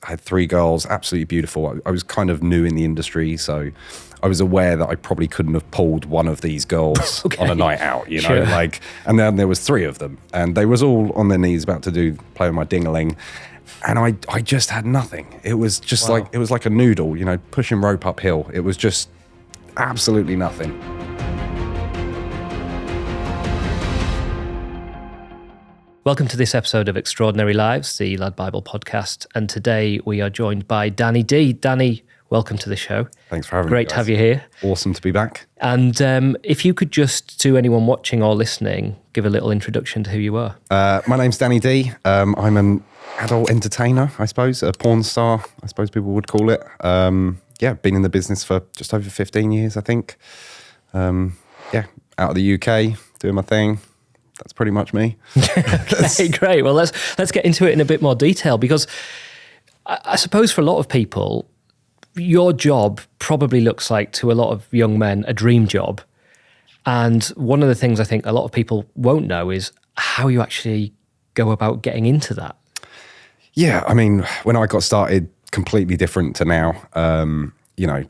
I had 3 girls, absolutely beautiful. I was kind of new in the industry, so I was aware that I probably couldn't have pulled one of these girls on a night out, you know, Sure. like, and then there was 3 of them, and they was all on their knees about to play with my ding-a-ling, and I just had nothing. It was just Wow. like, it was like a noodle, you know, pushing rope uphill. It was just absolutely nothing. Welcome to this episode of Extraordinary Lives, the LADbible podcast. And today we are joined by Danny D. Danny, welcome to the show. Thanks for having me. Great to have you here. Awesome to be back. And if you could just, to anyone watching or listening, give a little introduction to who you are. My name's Danny D. I'm an adult entertainer, I suppose, a porn star, I suppose people would call it. Been in the business for just over 15 years, I think. Out of the UK, doing my thing. That's pretty much me. Okay, great. Well, let's get into it in a bit more detail, because I suppose for a lot of people, your job probably looks like, to a lot of young men, a dream job. And one of the things I think a lot of people won't know is how you actually go about getting into that. Yeah, I mean, when I got started, completely different to now.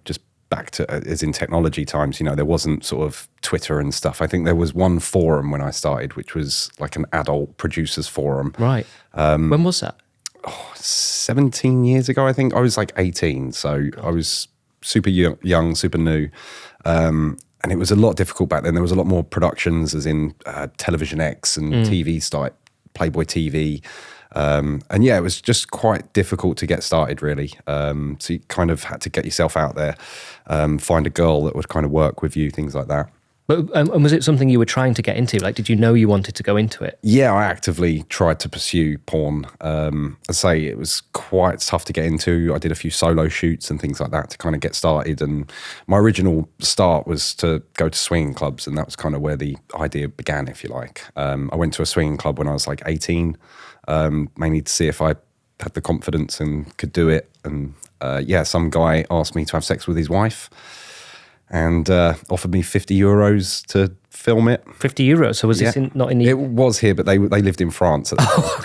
Just back to as in technology times, you know, there wasn't sort of Twitter and stuff. I think there was one forum when I started, which was like an adult producers forum. Right. When was that? 17 years ago, I think. I was like 18, so I was super young, super new. And it was a lot difficult back then. There was a lot more productions, as in Television X and TV style, Playboy TV. It was just quite difficult to get started, really. So you kind of had to get yourself out there, find a girl that would kind of work with you, things like that. But and was it something you were trying to get into? Like, did you know you wanted to go into it? Yeah, I actively tried to pursue porn. I say it was quite tough to get into. I did a few solo shoots and things like that to kind of get started. And my original start was to go to swinging clubs, and that was kind of where the idea began, if you like. I went to a swinging club when I was like 18, mainly to see if I had the confidence and could do it. And some guy asked me to have sex with his wife, and offered me €50 to film it. €50. So was this not in the? It was here, but they lived in France at the time. Oh,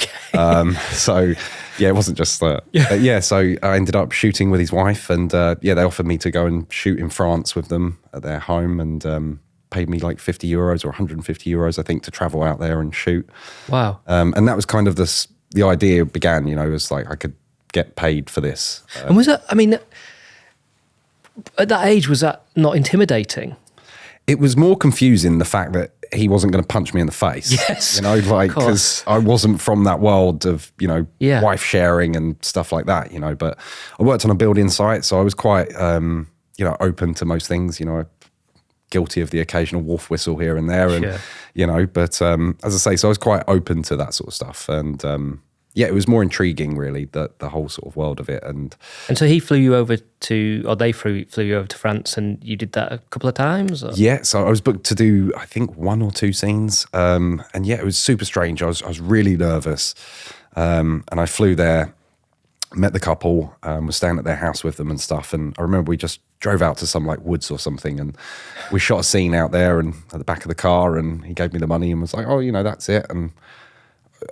okay. It wasn't just that. So I ended up shooting with his wife, and they offered me to go and shoot in France with them at their home, and paid me like €50 or €150, I think, to travel out there and shoot. Wow. And that was kind of the idea began. You know, it was like I could get paid for this. And was that? I mean, at that age, was that not intimidating? It was more confusing, the fact that he wasn't going to punch me in the face. Yes, you know, like, because I wasn't from that world of, you know, wife sharing and stuff like that, you know. But I worked on a building site, so I was quite, open to most things, you know, guilty of the occasional wolf whistle here and there. And, you know, but as I say, so I was quite open to that sort of stuff. And, it was more intriguing, really, the whole sort of world of it. And so he flew you over they flew you over to France, and you did that a couple of times? Or? Yeah, so I was booked to do, I think, 1 or 2 scenes. It was super strange. I was really nervous. And I flew there, met the couple, was staying at their house with them and stuff. And I remember we just drove out to some like woods or something, and we shot a scene out there and at the back of the car, and he gave me the money and was like, oh, you know, that's it. And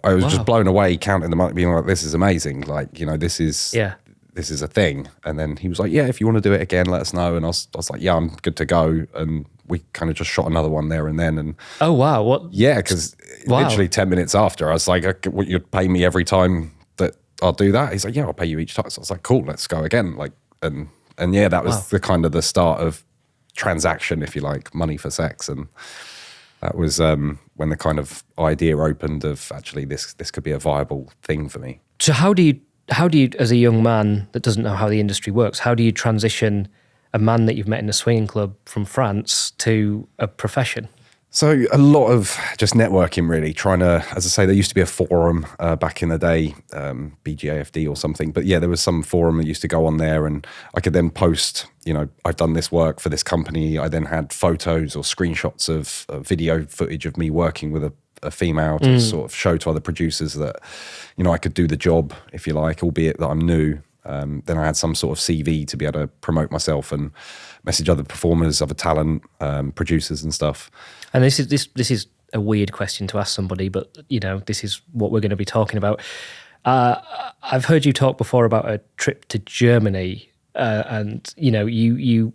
I was just blown away, counting the money, being like, this is amazing. Like, you know, this is a thing. And then he was like, yeah, if you want to do it again, let us know. And I was like, yeah, I'm good to go. And we kind of just shot another one there and then. And oh, wow. What? Yeah, because literally 10 minutes after, I was like, what, you'd pay me every time that I'll do that? He's like, yeah, I'll pay you each time. So I was like, cool, let's go again. Like, and that was the kind of the start of transaction, if you like, money for sex. And that was when the kind of idea opened of, actually, this could be a viable thing for me. So how do you, as a young man that doesn't know how the industry works, how do you transition a man that you've met in a swinging club from France to a profession? So a lot of just networking, really, trying to, as I say, there used to be a forum back in the day, BGAFD or something. But yeah, there was some forum that used to go on there, and I could then post, you know, I've done this work for this company. I then had photos or screenshots of video footage of me working with a female to sort of show to other producers that, you know, I could do the job, if you like, albeit that I'm new. Then I had some sort of CV to be able to promote myself and message other performers, other talent, producers and stuff. And this is a weird question to ask somebody, but you know, this is what we're going to be talking about. I've heard you talk before about a trip to Germany, and you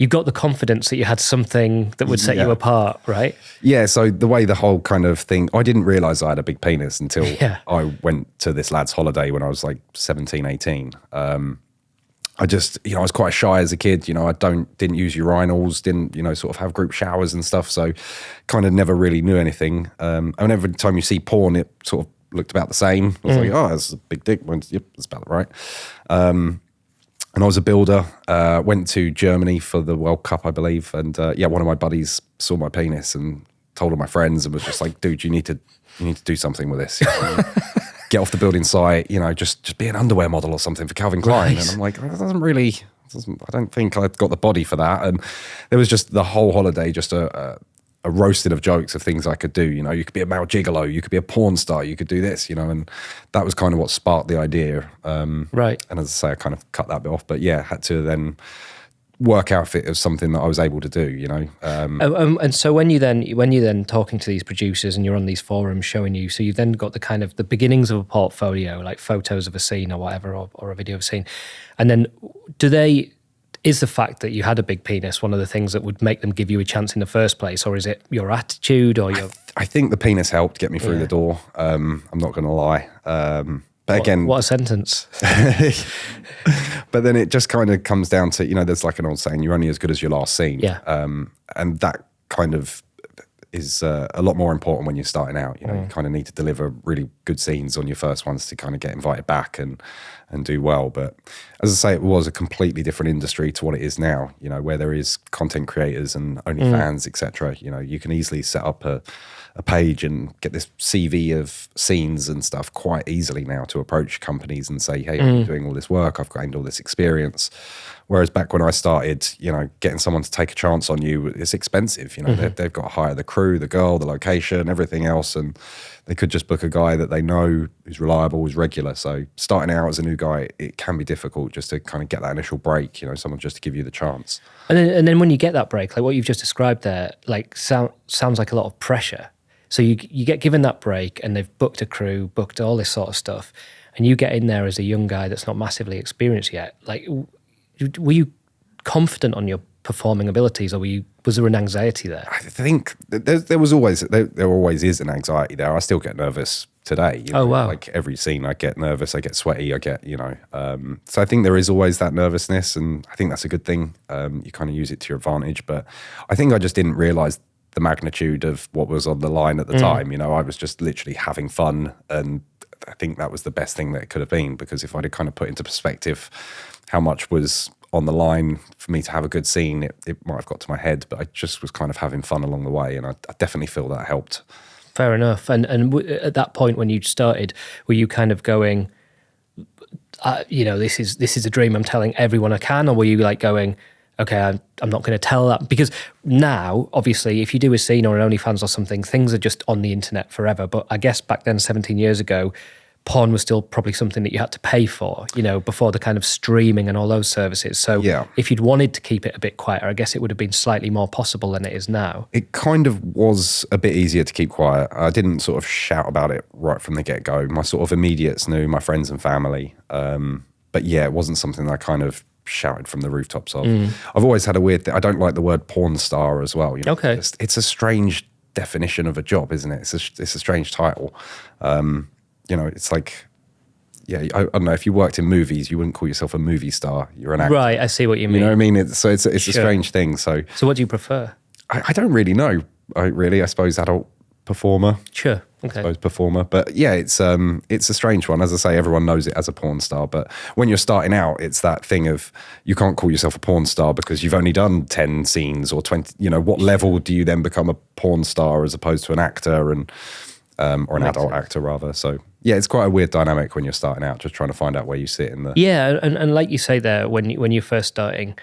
got the confidence that you had something that would set you apart, right? Yeah, so the way the whole kind of thing, I didn't realise I had a big penis until I went to this lad's holiday when I was like 17, 18. I just, I was quite shy as a kid. I didn't use urinals, didn't, sort of have group showers and stuff. So kind of never really knew anything. And every time you see porn, it sort of looked about the same. I was like, oh, that's a big dick. Yep, that's about right. And I was a builder, went to Germany for the World Cup, I believe. And one of my buddies saw my penis and told all my friends and was just like, dude, you need to do something with this. Get off the building site, just be an underwear model or something for Calvin Klein. Right. And I'm like, I don't think I've got the body for that. And there was just the whole holiday, just a roasting of jokes of things I could do. You could be a male gigolo, you could be a porn star, you could do this, and that was kind of what sparked the idea. Right. And as I say, I kind of cut that bit off, but had to then work out if it was something that I was able to do, And so when you're then talking to these producers and you're on these forums showing you, so you've then got the kind of the beginnings of a portfolio, like photos of a scene or whatever, or a video of a scene. And then is the fact that you had a big penis one of the things that would make them give you a chance in the first place? Or is it your attitude or your... I think the penis helped get me through the door. I'm not going to lie. But again, what a sentence. But then it just kind of comes down to, there's like an old saying, you're only as good as your last scene. Yeah. And that kind of is a lot more important when you're starting out. You kind of need to deliver really good scenes on your first ones to kind of get invited back and do well. But as I say, it was a completely different industry to what it is now, where there is content creators and OnlyFans, etc. You can easily set up a page and get this CV of scenes and stuff quite easily now to approach companies and say, hey, I'm doing all this work, I've gained all this experience. Whereas back when I started, getting someone to take a chance on you, it's expensive. They've got to hire the crew, the girl, the location, everything else. And they could just book a guy that they know who's reliable, who's regular. So starting out as a new guy, it can be difficult just to kind of get that initial break, someone just to give you the chance. And then when you get that break, like what you've just described there, like sounds like a lot of pressure. So you get given that break and they've booked a crew, booked all this sort of stuff, and you get in there as a young guy that's not massively experienced yet. Like, were you confident on your performing abilities, or was there an anxiety there? I think there always is an anxiety there. I still get nervous today. Oh, wow. Like every scene I get nervous, I get sweaty, I get, so I think there is always that nervousness, and I think that's a good thing. You kind of use it to your advantage, but I think I just didn't realize the magnitude of what was on the line at the time. I was just literally having fun, and I think that was the best thing that it could have been, because if I'd have kind of put into perspective how much was on the line for me to have a good scene, it might have got to my head, but I just was kind of having fun along the way, and I definitely feel that helped. Fair enough. And at that point when you started, were you kind of going, this is a dream I'm telling everyone I can, or were you like going, okay, I'm not going to tell that? Because now, obviously, if you do a scene or an OnlyFans or something, things are just on the internet forever. But I guess back then, 17 years ago, porn was still probably something that you had to pay for, before the kind of streaming and all those services. So if you'd wanted to keep it a bit quieter, I guess it would have been slightly more possible than it is now. It kind of was a bit easier to keep quiet. I didn't sort of shout about it right from the get-go. My sort of immediates knew, my friends and family. But yeah, it wasn't something that I kind of shouted from the rooftops of. I've always had a weird thing. I don't like the word porn star as well. Okay. It's a strange definition of a job, isn't it? It's a strange title. It's like, I don't know, if you worked in movies, you wouldn't call yourself a movie star. You're an actor. Right, I see what you mean. You know what I mean? It's a strange thing. So what do you prefer? I don't really know. I suppose adult performer. Sure. Okay. I suppose performer. But yeah, it's a strange one. As I say, everyone knows it as a porn star. But when you're starting out, it's that thing of you can't call yourself a porn star because you've only done 10 scenes or 20. What level do you then become a porn star as opposed to an actor or an adult actor rather? So yeah, it's quite a weird dynamic when you're starting out, just trying to find out where you sit in the... Yeah, and like you say there, when you're first starting,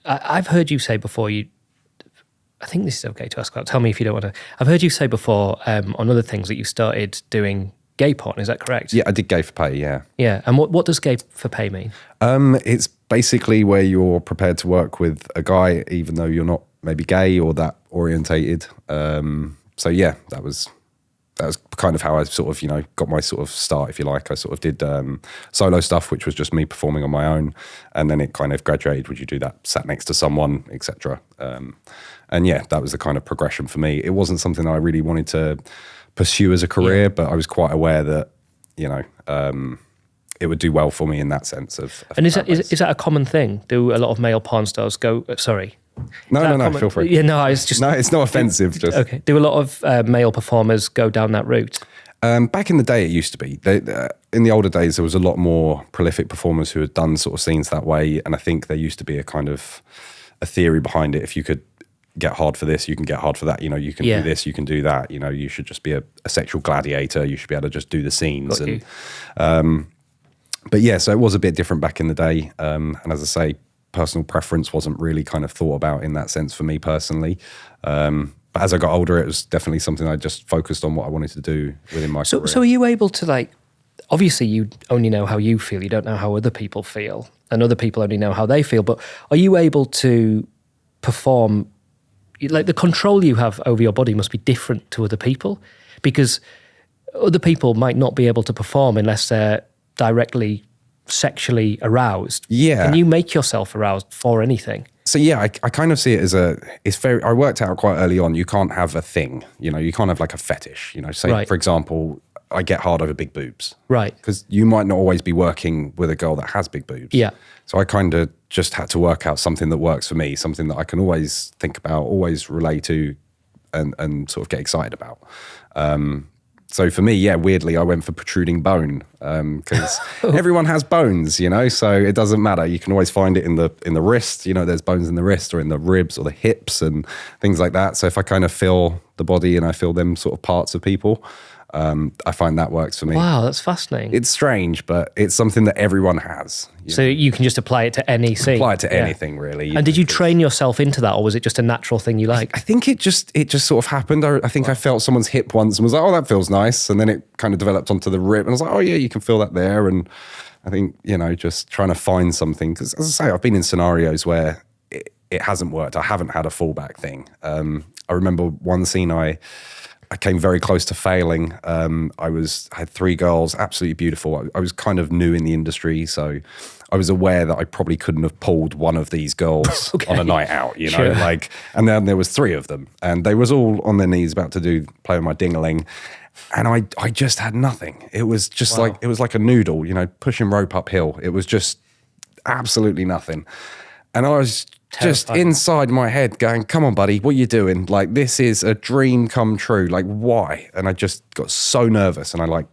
I've heard you say before, I think this is okay to ask about, tell me if you don't want to. I've heard you say before on other things that you started doing gay porn, is that correct? Yeah, I did gay for pay, yeah. Yeah, and what does gay for pay mean? It's basically where you're prepared to work with a guy, even though you're not maybe gay or that orientated. So yeah, that was that was kind of how I sort of, got my sort of start, if you like. I sort of did solo stuff, which was just me performing on my own. And then it kind of graduated. Would you do that sat next to someone, etc. And yeah, that was the kind of progression for me. It wasn't something that I really wanted to pursue as a career, but I was quite aware that, it would do well for me in that sense of and is that a common thing? Do a lot of male porn stars go, sorry. No, feel free. Yeah, no, it's just... No, it's not offensive. Just okay. Do a lot of male performers go down that route? Back in the day, it used to be. In the older days, there was a lot more prolific performers who had done sort of scenes that way, and I think there used to be a kind of a theory behind it. If you could get hard for this, you can get hard for that. You can do this, you can do that. You should just be a sexual gladiator. You should be able to just do the scenes. But yeah, so it was a bit different back in the day. And as I say, personal preference wasn't really kind of thought about in that sense for me personally. But as I got older, it was definitely something I just focused on what I wanted to do within my career. So are you able to obviously you only know how you feel, you don't know how other people feel, and other people only know how they feel, but are you able to perform, the control you have over your body must be different to other people? Because other people might not be able to perform unless they're directly sexually aroused. Yeah. Can you make yourself aroused for anything? So yeah, I kind of see it as I worked out quite early on, you can't have a thing, you can't have like a fetish, say for example, I get hard over big boobs. Right. Because you might not always be working with a girl that has big boobs. Yeah. So I kind of just had to work out something that works for me, something that I can always think about, always relate to and sort of get excited about. So for me, yeah, weirdly, I went for protruding bone because everyone has bones, so it doesn't matter. You can always find it in the wrist. There's bones in the wrist or in the ribs or the hips and things like that. So if I kind of feel the body and I feel them sort of parts of people, I find that works for me. Wow, that's fascinating. It's strange, but it's something that everyone has. So you can just apply it to any scene? Apply it to anything, really. And did you train yourself into that, or was it just a natural thing you like? I think it just sort of happened. I think I felt someone's hip once and was like, oh, that feels nice. And then it kind of developed onto the rib. And I was like, oh, yeah, you can feel that there. And I think, just trying to find something. Because as I say, I've been in scenarios where it hasn't worked. I haven't had a fallback thing. I remember one scene I came very close to failing. I had 3 girls, absolutely beautiful. I was kind of new in the industry, so I was aware that I probably couldn't have pulled one of these girls on a night out, Sure. and then there was 3 of them, and they was all on their knees about to play with my ding-a-ling, and I just had nothing. It was just it was like a noodle, pushing rope uphill. It was just absolutely nothing. And I was just inside my head going, come on, buddy, what are you doing? This is a dream come true. Why? And I just got so nervous and I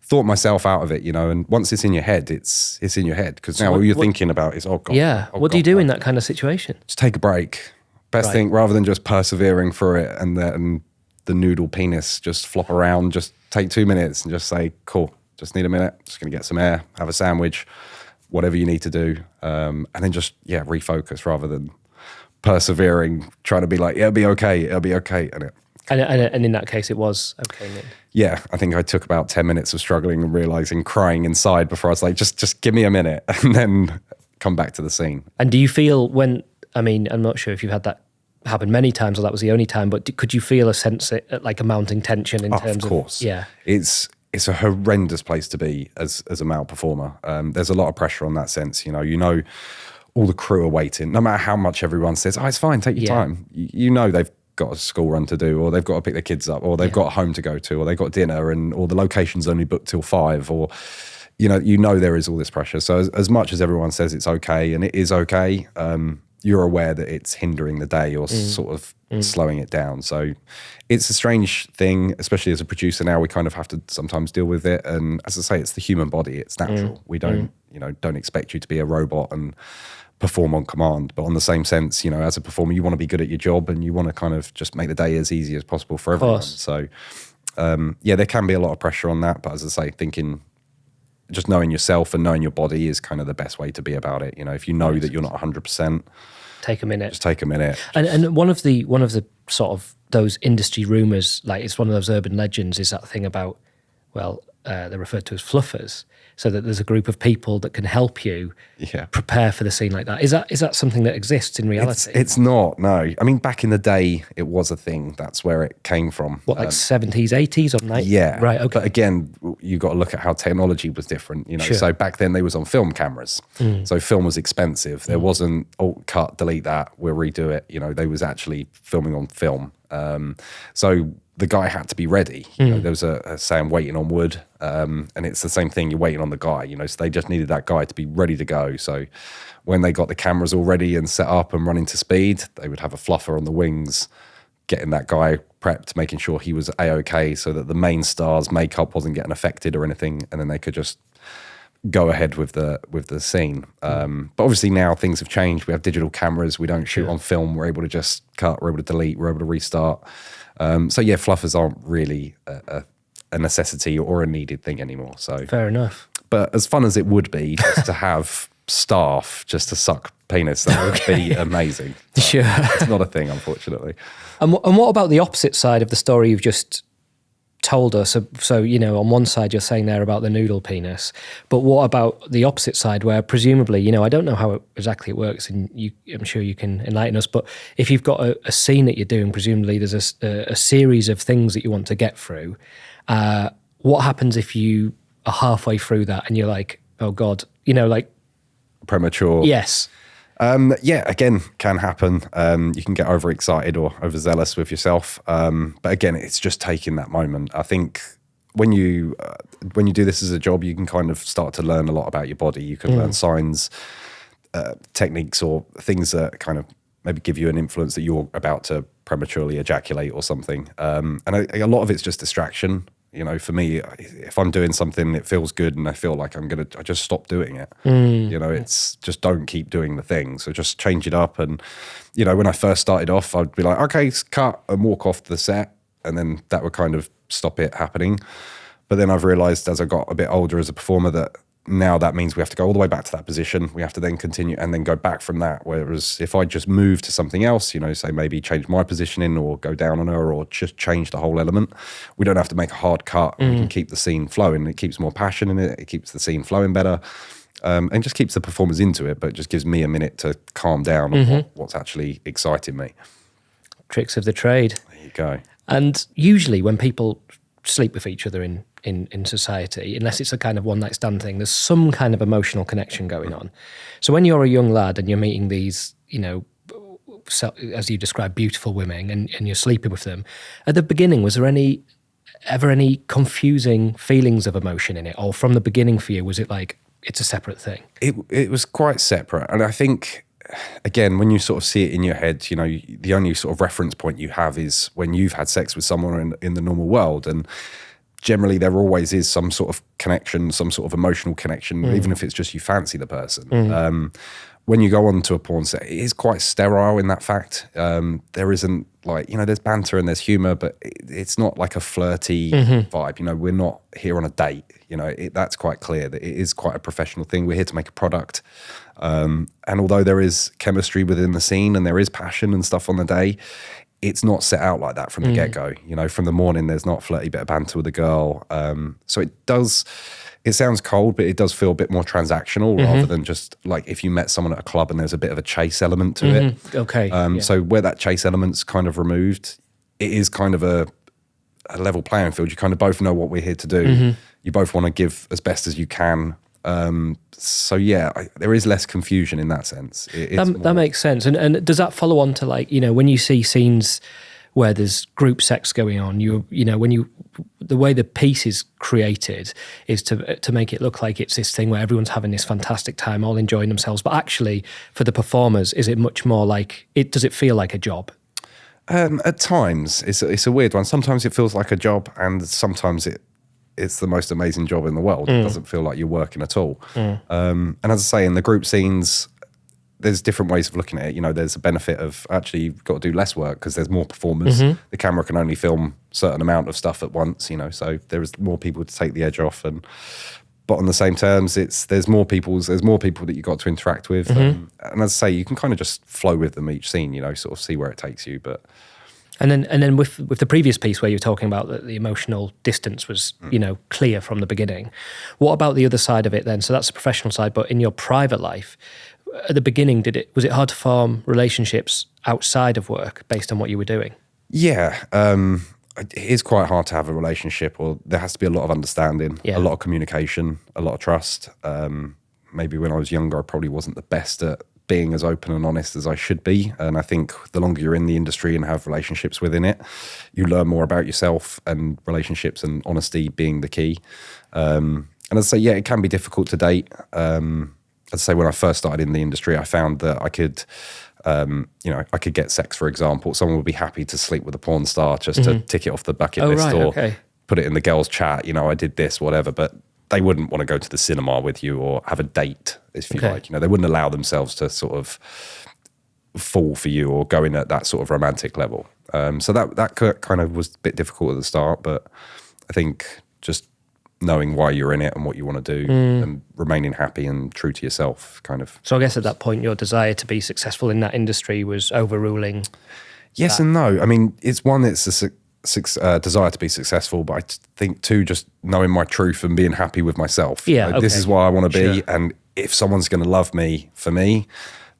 thought myself out of it, and once it's in your head, it's in your head. Because now all you're thinking about is, oh God. Yeah. What do you do in that kind of situation? Just take a break. Best thing, rather than just persevering for it and the noodle penis just flop around, just take 2 minutes and just say, cool, just need a minute. Just going to get some air, have a sandwich, whatever you need to do, and then just refocus rather than persevering, trying to be like, it'll be okay, and in that case, it was okay. Then. Yeah, I think I took about 10 minutes of struggling and realizing, crying inside before I was like, just give me a minute, and then come back to the scene. And do you feel I'm not sure if you've had that happen many times or that was the only time, but could you feel a sense like a mounting tension in terms of? Of course, yeah. It's a horrendous place to be as a male performer. There's a lot of pressure on that sense. All the crew are waiting. No matter how much everyone says, oh, it's fine, take your time. They've got a school run to do, or they've got to pick their kids up, or they've got a home to go to, or they've got dinner, or the location's only booked till 5, or there is all this pressure. So as much as everyone says it's okay, and it is okay, you're aware that it's hindering the day or sort of slowing it down. So it's a strange thing, especially as a producer now. We kind of have to sometimes deal with it. And as I say, it's the human body. It's natural. We don't, don't expect you to be a robot and perform on command. But on the same sense, as a performer, you want to be good at your job and you want to kind of just make the day as easy as possible for everyone. So there can be a lot of pressure on that. But as I say, just knowing yourself and knowing your body is kind of the best way to be about it. If you know that you're not 100%, take a minute. Just take a minute. And one of the sort of those industry rumors, it's one of those urban legends, is that thing about, they're referred to as fluffers. so that there's a group of people that can help you prepare for the scene like that. Is that something that exists in reality? It's not, no. I mean, back in the day, it was a thing. That's where it came from. What, like 70s, 80s or 90s? Yeah. Right, okay. But again, you got to look at how technology was different, you know. Sure. So back then they was on film cameras. So film was expensive. There wasn't, cut, delete that, we'll redo it. You know, they was actually filming on film. So the guy had to be ready. You know, there was a saying, waiting on wood. And it's the same thing, you're waiting on the guy, you know, so they just needed that guy to be ready to go. So when they got the cameras all ready and set up and running to speed, they would have a fluffer on the wings, getting that guy prepped, making sure he was A-OK so that the main star's makeup wasn't getting affected or anything. And then they could just go ahead with the scene. But obviously now things have changed. We have digital cameras. We don't shoot on film. We're able to just cut. We're able to delete. We're able to restart. So yeah, fluffers aren't really a necessity or a needed thing anymore. So fair enough. But as fun as it would be just to have staff just to suck penis, that would be amazing. Sure. It's not a thing, unfortunately. And what about the opposite side of the story you've just told us? So, you know, on one side you're saying there about the noodle penis, but what about the opposite side where presumably, you know, I don't know how exactly it works, and I'm sure you can enlighten us, but if you've got a scene that you're doing, presumably there's a series of things that you want to get through. What happens if you are halfway through that and you're like, oh God, you know, like... Premature. Yes. Yeah, again, can happen. You can get overexcited or overzealous with yourself. But again, it's just taking that moment. I think when you do this as a job, you can kind of start to learn a lot about your body. You can learn signs, techniques, or things that kind of maybe give you an influence that you're about to prematurely ejaculate or something. And a lot of it's just distraction. You know, for me, if I'm doing something that feels good and I feel like I just stop doing it. You know, it's just don't keep doing the thing. So just change it up. And, you know, when I first started off, I'd be like, okay, cut and walk off the set. And then that would kind of stop it happening. But then I've realized as I got a bit older as a performer that now that means we have to go all the way back to that position. We have to then continue and then go back from that. Whereas if I just move to something else, you know, say maybe change my positioning or go down on her or just change the whole element, we don't have to make a hard cut. We can keep the scene flowing. It keeps more passion in it. It keeps the scene flowing better, and just keeps the performers into it, but it just gives me a minute to calm down on what's actually exciting me. Tricks of the trade. There you go. And usually when people sleep with each other in society, unless it's a kind of one night stand thing, there's some kind of emotional connection going on. So when you're a young lad and you're meeting these, you know, as you described, beautiful women, and you're sleeping with them, at the beginning, was there ever any confusing feelings of emotion in it? Or from the beginning for you, was it like, it's a separate thing? It was quite separate. And I think, again, when you sort of see it in your head, you know, the only sort of reference point you have is when you've had sex with someone in the normal world. And generally there always is some sort of connection, some sort of emotional connection, even if it's just you fancy the person. When you go on to a porn set, it is quite sterile in that fact. There isn't like, you know, there's banter and there's humor, but it's not like a flirty vibe. You know, we're not here on a date. You know, that's quite clear that it is quite a professional thing. We're here to make a product. And although there is chemistry within the scene and there is passion and stuff on the day, it's not set out like that from the get-go. You know, from the morning, there's not a flirty bit of banter with the girl. So it sounds cold, but it does feel a bit more transactional rather than just like if you met someone at a club and there's a bit of a chase element to it. Okay. So where that chase element's kind of removed, it is kind of a level playing field. You kind of both know what we're here to do. You both want to give as best as you can. So yeah, there is less confusion in that sense. That makes sense. And does that follow on to, like, you know, when you see scenes where there's group sex going on, the way the piece is created is to make it look like it's this thing where everyone's having this fantastic time, all enjoying themselves. But actually, for the performers, is it much more like does it feel like a job? At times, it's a weird one. Sometimes it feels like a job, and sometimes it's the most amazing job in the world. It doesn't feel like you're working at all. And as I say, in the group scenes, there's different ways of looking at it. You know, there's a benefit of actually you've got to do less work because there's more performers. The camera can only film a certain amount of stuff at once, you know, so there's more people to take the edge off. But on the same terms, there's more people that you've got to interact with. And as I say, you can kind of just flow with them each scene, you know, sort of see where it takes you. But And then with the previous piece where you were talking about that the emotional distance was, clear from the beginning. What about the other side of it then? So that's the professional side, but in your private life, at the beginning, was it hard to form relationships outside of work based on what you were doing? Yeah, it is quite hard to have a relationship, or there has to be a lot of understanding, a lot of communication, a lot of trust. Maybe when I was younger, I probably wasn't the best at being as open and honest as I should be. And I think the longer you're in the industry and have relationships within it, you learn more about yourself, and relationships and honesty being the key. And I'd say, yeah, it can be difficult to date. I'd say when I first started in the industry, I found that I could, I could get sex, for example. Someone would be happy to sleep with a porn star just to tick it off the bucket list, or put it in the girls' chat, I did this, whatever. But they wouldn't want to go to the cinema with you or have a date, if you like. They wouldn't allow themselves to sort of fall for you or go in at that sort of romantic level. So that kind of was a bit difficult at the start, but I think just knowing why you're in it and what you want to do and remaining happy and true to yourself kind of. So I guess at that point, your desire to be successful in that industry was overruling. Yes and no. I mean, it's one, it's a desire to be successful, but I think too, just knowing my truth and being happy with myself. Yeah, This is what I want to be. And if someone's going to love me for me,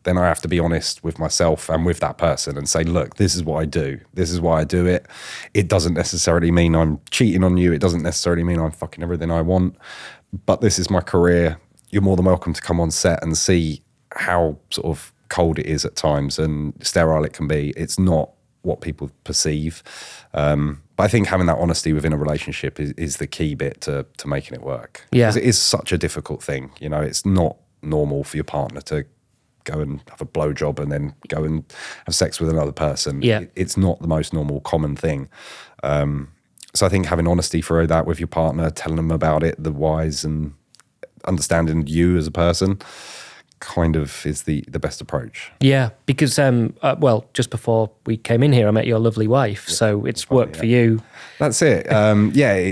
then I have to be honest with myself and with that person and say, look, this is what I do. This is why I do it. It doesn't necessarily mean I'm cheating on you. It doesn't necessarily mean I'm fucking everything I want, but this is my career. You're more than welcome to come on set and see how sort of cold it is at times and sterile it can be. It's not what people perceive. But I think having that honesty within a relationship is the key bit to making it work. Yeah. Because it is such a difficult thing. It's not normal for your partner to go and have a blowjob and then go and have sex with another person. Yeah. It's not the most normal, common thing. So I think having honesty for that with your partner, telling them about it, the whys, and understanding you as a person kind of is the best approach. Yeah, because, just before we came in here, I met your lovely wife. Yeah, so it's worked for you. That's it. It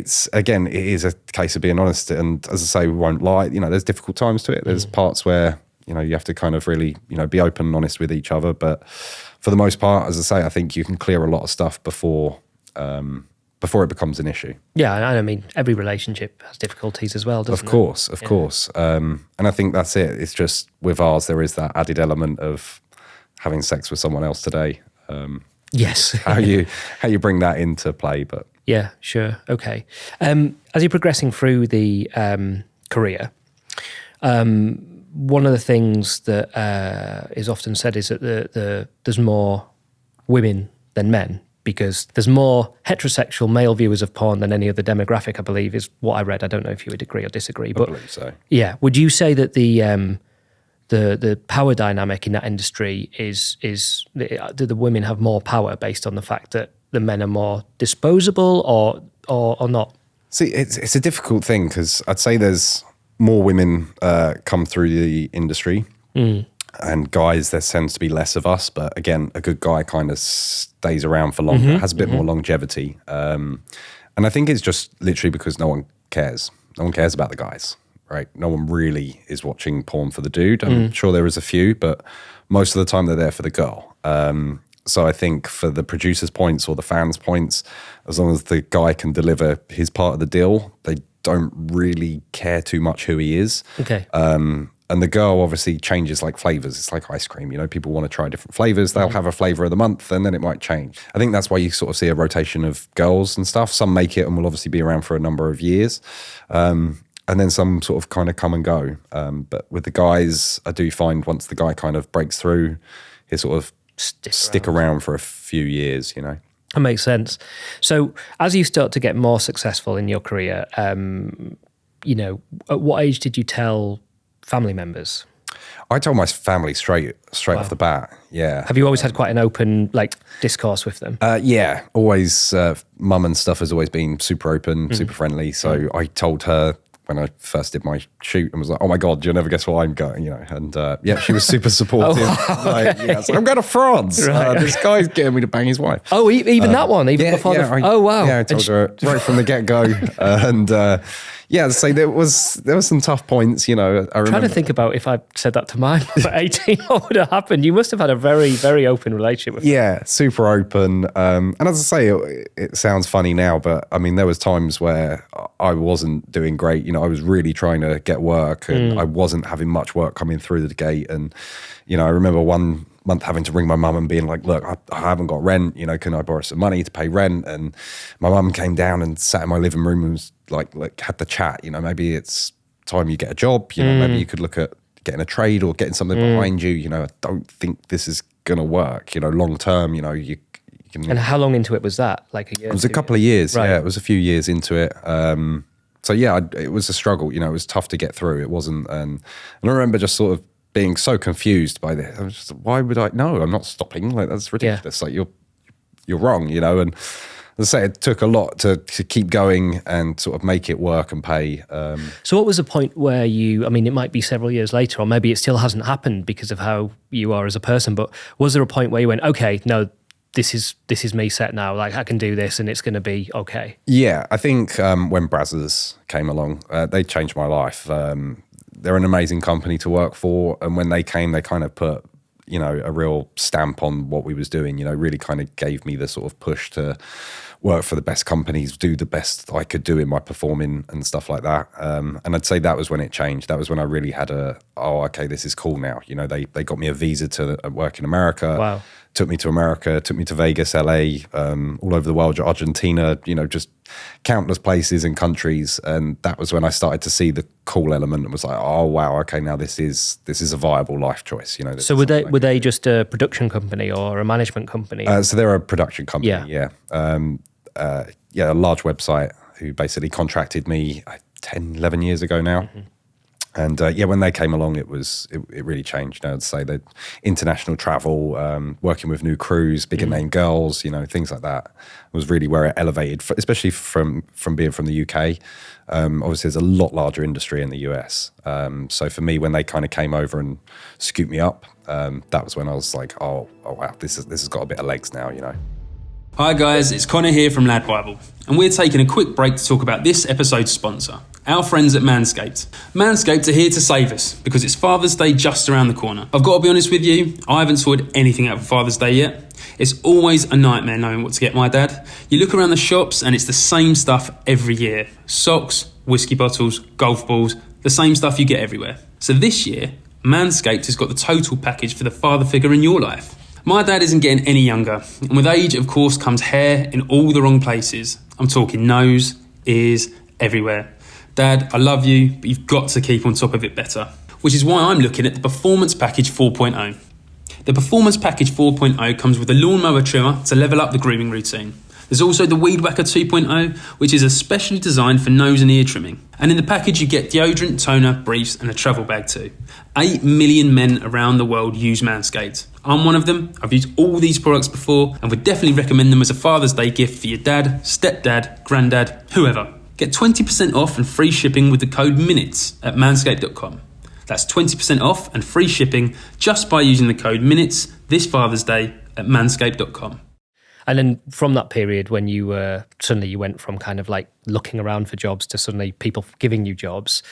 is a case of being honest. And as I say, we won't lie. There's difficult times to it. There's parts where, you have to kind of really, be open and honest with each other. But for the most part, as I say, I think you can clear a lot of stuff before it becomes an issue. Yeah, I mean, every relationship has difficulties as well, doesn't it? Of course. And I think that's it. It's just with ours, there is that added element of having sex with someone else today. Yes. how you bring that into play. But yeah, sure. Okay. As you're progressing through the career, one of the things that is often said is that there's more women than men, because there's more heterosexual male viewers of porn than any other demographic, I believe, is what I read. I don't know if you would agree or disagree. But I believe so. Yeah. Would you say that the power dynamic in that industry do the women have more power based on the fact that the men are more disposable or not? See, it's a difficult thing, because I'd say there's more women come through the industry, and guys, there tends to be less of us. But again, a good guy kind of stays around for longer, has a bit more longevity. And I think it's just literally because no one cares. No one cares about the guys, right? No one really is watching porn for the dude. I'm sure there is a few, but most of the time they're there for the girl. So I think for the producers' points or the fans' points, as long as the guy can deliver his part of the deal, they don't really care too much who he is. Okay. And the girl obviously changes like flavors. It's like ice cream. People want to try different flavors. They'll have a flavor of the month, and then it might change. I think that's why you sort of see a rotation of girls and stuff. Some make it and will obviously be around for a number of years. And then some sort of kind of come and go. But with the guys, I do find once the guy kind of breaks through, he sort of stick around for a few years, That makes sense. So as you start to get more successful in your career, at what age did you tell family members? I told my family straight off the bat. Yeah. Have you always had quite an open discourse with them? Yeah, always. Mum and stuff has always been super open, super friendly. So I told her when I first did my shoot and was like, "Oh my God, you'll never guess where I'm going," And she was super supportive. I'm going to France. Right. This guy's getting me to bang his wife. Oh, even that one, before oh wow. Yeah, I told her right from the get go, and Yeah, so there was some tough points, I remember. Trying to think about if I said that to mine at 18, what would have happened? You must have had a very, very open relationship with Yeah, super open. And as I say, it sounds funny now, but I mean, there was times where I wasn't doing great. I was really trying to get work and I wasn't having much work coming through the gate. And, I remember one month having to ring my mum and being like, look, I haven't got rent, can I borrow some money to pay rent? And my mum came down and sat in my living room and was like had the chat, maybe it's time you get a job, maybe you could look at getting a trade or getting something behind you. I don't think this is going to work, long term, you can. And how long into it was that? Like a year? It was a couple of years. Right. Yeah, it was a few years into it. So yeah, it was a struggle, it was tough to get through. It wasn't, and I remember just sort of being so confused by this. I was just, why would I? No, I'm not stopping. Like, that's ridiculous. Like, you're wrong, and as I say, it took a lot to keep going and sort of make it work and pay. So what was the point where it might be several years later, or maybe it still hasn't happened because of how you are as a person, but was there a point where you went, okay, no, this is me set now, like I can do this and it's going to be okay? Yeah, I think when Brazzers came along, they changed my life. They're an amazing company to work for. And when they came, they kind of put, a real stamp on what we was doing, really kind of gave me the sort of push to work for the best companies, do the best I could do in my performing and stuff like that. And I'd say that was when it changed. That was when I really had okay, this is cool now. They got me a visa to work in America. Wow. Took me to America, took me to Vegas, LA, all over the world, Argentina, just countless places and countries. And that was when I started to see the cool element and was like, oh, wow, okay, now this is a viable life choice. So were they just a production company or a management company? So they're a production company, yeah. A large website who basically contracted me 10, 11 years ago now. Mm-hmm. And when they came along, it really changed. I'd say that international travel, working with new crews, bigger name girls, things like that was really where it elevated, especially from being from the UK. Obviously, there's a lot larger industry in the US. So for me, when they kind of came over and scooped me up, that was when I was like, oh wow, this has got a bit of legs now, Hi guys, it's Connor here from LADbible, and we're taking a quick break to talk about this episode's sponsor, our friends at Manscaped. Manscaped are here to save us because it's Father's Day just around the corner. I've got to be honest with you, I haven't sorted anything out for Father's Day yet. It's always a nightmare knowing what to get my dad. You look around the shops and it's the same stuff every year. Socks, whiskey bottles, golf balls, the same stuff you get everywhere. So this year, Manscaped has got the total package for the father figure in your life. My dad isn't getting any younger, and with age, of course, comes hair in all the wrong places. I'm talking nose, ears, everywhere. Dad, I love you, but you've got to keep on top of it better. Which is why I'm looking at the Performance Package 4.0. The Performance Package 4.0 comes with a lawnmower trimmer to level up the grooming routine. There's also the Weed Whacker 2.0, which is especially designed for nose and ear trimming. And in the package you get deodorant, toner, briefs and a travel bag too. 8 million men around the world use Manscaped. I'm one of them. I've used all these products before and would definitely recommend them as a Father's Day gift for your dad, stepdad, granddad, whoever. Get 20% off and free shipping with the code MINUTES at manscaped.com. That's 20% off and free shipping just by using the code MINUTES this Father's Day at manscaped.com. And then from that period when you suddenly you went from kind of like looking around for jobs to suddenly people giving you jobs,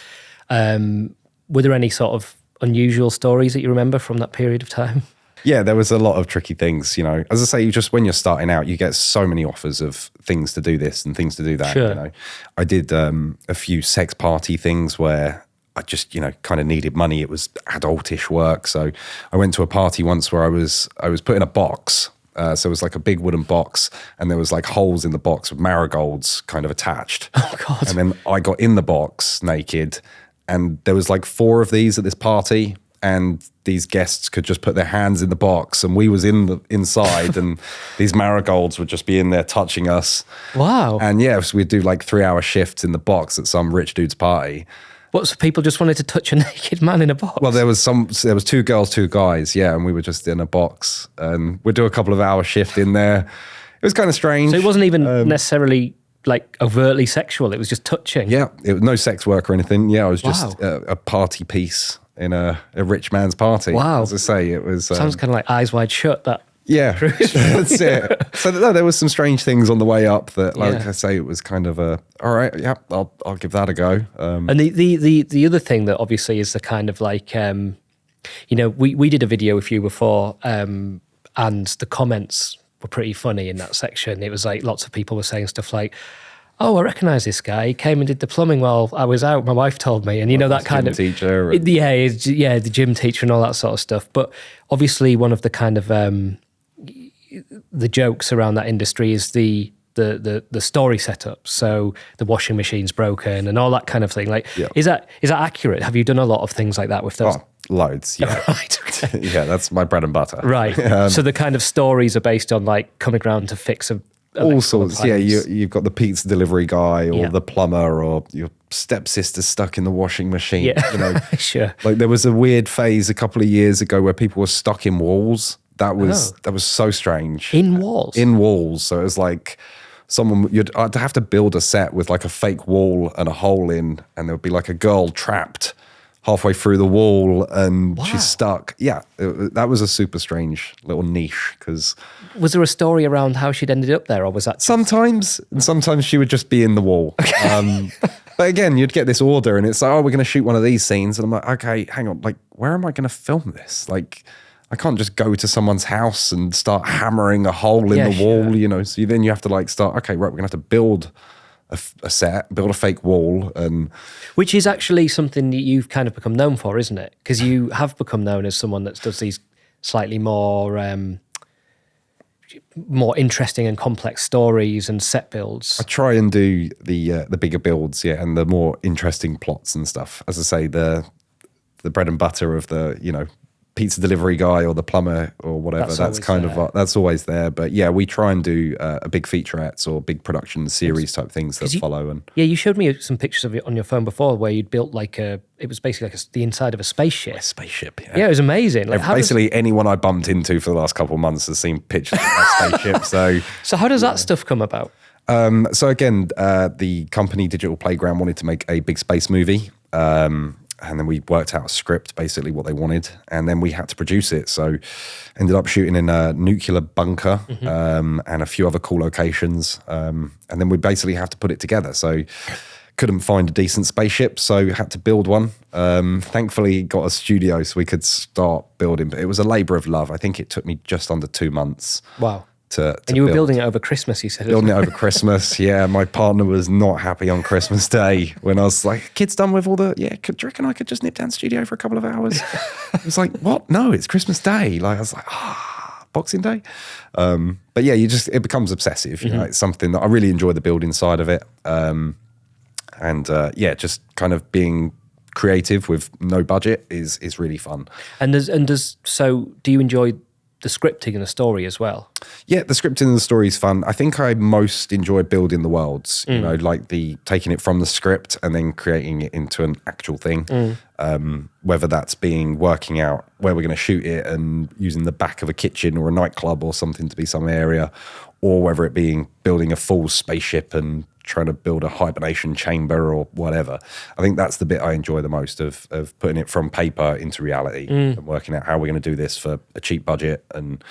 were there any sort of unusual stories that you remember from that period of time? Yeah, there was a lot of tricky things, As I say, just when you're starting out, you get so many offers of things to do this and things to do that, Sure. I did a few sex party things where I just, kind of needed money. It was adultish work. So I went to a party once where I was put in a box. So it was like a big wooden box and there was like holes in the box with marigolds kind of attached. Oh, God. And then I got in the box naked and there was like 4 of these at this party and these guests could just put their hands in the box and we was inside and these marigolds would just be in there touching us. Wow. And yeah, so we'd do like 3-hour shifts in the box at some rich dude's party. What, so people just wanted to touch a naked man in a box? Well, there was 2 girls, 2 guys, yeah, and we were just in a box and we'd do a couple of hour shift in there. It was kind of strange. So it wasn't even necessarily like overtly sexual, it was just touching? Yeah, it was no sex work or anything. Yeah, it was just Wow. a party piece in a rich man's party. Wow. As I say, it was... Sounds kind of like Eyes Wide Shut, that Yeah, that's it. So no, there was some strange things on the way up that, like Yeah. I say, it was kind of all right, yeah, I'll give that a go. And the other thing that obviously is the kind of like, we did a video with you before, and the comments were pretty funny in that section. It was like lots of people were saying stuff like, "Oh, I recognise this guy. He came and did the plumbing while I was out. My wife told me." And that kind gym of teacher. the gym teacher and all that sort of stuff. But obviously, one of the kind of the jokes around that industry is the story setup. So the washing machine's broken and all that kind of thing. Like, is that accurate? Have you done a lot of things like that with those? Oh, loads, yeah. Right. Okay. Yeah, that's my bread and butter. Right. So the kind of stories are based on like coming around to fix all sorts. Yeah, you've got the pizza delivery guy or the plumber or your stepsister stuck in the washing machine. Yeah, sure. Like there was a weird phase a couple of years ago where people were stuck in walls. That was so strange. In walls? In walls. So it was like I'd have to build a set with like a fake wall and a hole in, and there would be like a girl trapped halfway through the wall and she's stuck. Yeah, that was a super strange little niche because... Was there a story around how she'd ended up there, or was that... Sometimes she would just be in the wall. But again, you'd get this order and it's like, oh, we're going to shoot one of these scenes. And I'm like, okay, hang on. Like, where am I going to film this? Like... I can't just go to someone's house and start hammering a hole in the wall, So then you have to like start, okay, right, we're going to have to build a set, build a fake wall. Which is actually something that you've kind of become known for, isn't it? Because you have become known as someone that does these slightly more interesting and complex stories and set builds. I try and do the bigger builds, and the more interesting plots and stuff. As I say, the bread and butter of the, pizza delivery guy or the plumber or whatever, that's kind of that's always there. But yeah, we try and do a big featurettes or big production series type things that follow. And you showed me some pictures of it on your phone before where you'd built it was basically like the inside of a spaceship. Yeah, it was amazing. Like basically anyone I bumped into for the last couple of months has seen pictures of that spaceship. So how does that stuff come about? So again, the company Digital Playground wanted to make a big space movie. And then we worked out a script, basically what they wanted, and then we had to produce it. So ended up shooting in a nuclear bunker and a few other cool locations. And then we basically have to put it together. So couldn't find a decent spaceship, so had to build one. Thankfully got a studio so we could start building, but it was a labor of love. I think it took me just under 2 months. Wow. And you were building it over Christmas, you said. Building it over Christmas, yeah. My partner was not happy on Christmas Day when I was like, "Kid's done with all the, do you reckon I could just nip down to the studio for a couple of hours?" It was like, "What? No, it's Christmas Day." Like I was like, Boxing Day. But yeah, it becomes obsessive. It's something that I really enjoy the building side of it. Just kind of being creative with no budget is really fun. So do you enjoy the scripting and the story as well? Yeah, the scripting and the story is fun. I think I most enjoy building the worlds, like taking it from the script and then creating it into an actual thing. Whether that's working out where we're going to shoot it and using the back of a kitchen or a nightclub or something to be some area, or whether it being building a full spaceship and trying to build a hibernation chamber or whatever. I think that's the bit I enjoy the most of putting it from paper into reality and working out how we're going to do this for a cheap budget. And,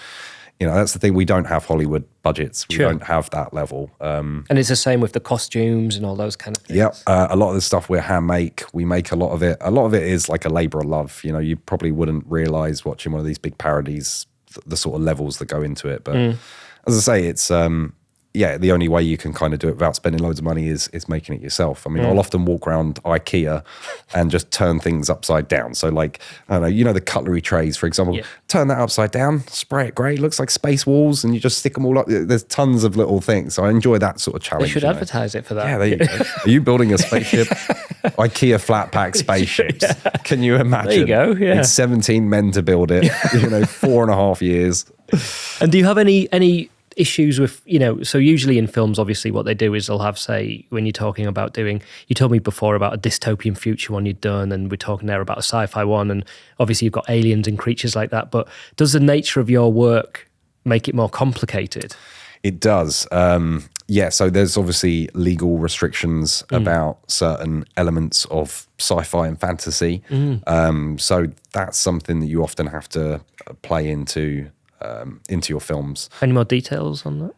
that's the thing. We don't have Hollywood budgets. We don't have that level. And it's the same with the costumes and all those kind of things. Yeah. A lot of the stuff we hand make. We make a lot of it. A lot of it is like a labor of love. You probably wouldn't realize watching one of these big parodies, the sort of levels that go into it. But as I say, it's... the only way you can kind of do it without spending loads of money is making it yourself. I mean, I'll often walk around IKEA and just turn things upside down. So like, I don't know, the cutlery trays, for example, turn that upside down, spray it grey, looks like space walls, and you just stick them all up. There's tons of little things. So I enjoy that sort of challenge. They should advertise it for that. Yeah, there you go. Are you building a spaceship? IKEA flat pack spaceships. Can you imagine? There you go, yeah. It's 17 men to build it, 4.5 years. And do you have any issues with, so usually in films, obviously what they do is they'll have, say, when you're talking about you told me before about a dystopian future one you'd done, and we're talking there about a sci-fi one, and obviously you've got aliens and creatures like that, but does the nature of your work make it more complicated? It does. So there's obviously legal restrictions about certain elements of sci-fi and fantasy. So that's something that you often have to play into into your films. Any more details on that?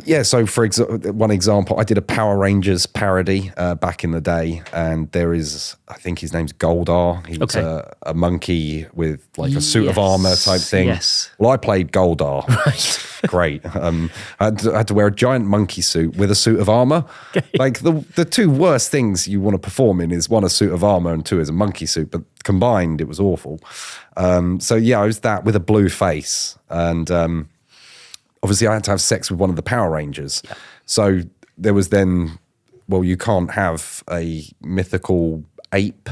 Yeah, so for one example, I did a Power Rangers parody back in the day, and there is, I think his name's Goldar. He was a monkey with like a suit of armor type thing. Yes. Well, I played Goldar. Right. Great. I had to wear a giant monkey suit with a suit of armor. Like the two worst things you want to perform in is one, a suit of armor, and two is a monkey suit. But combined, it was awful. So yeah, I was that with a blue face, and obviously I had to have sex with one of the Power Rangers. Yeah. So there was then, well, you can't have a mythical ape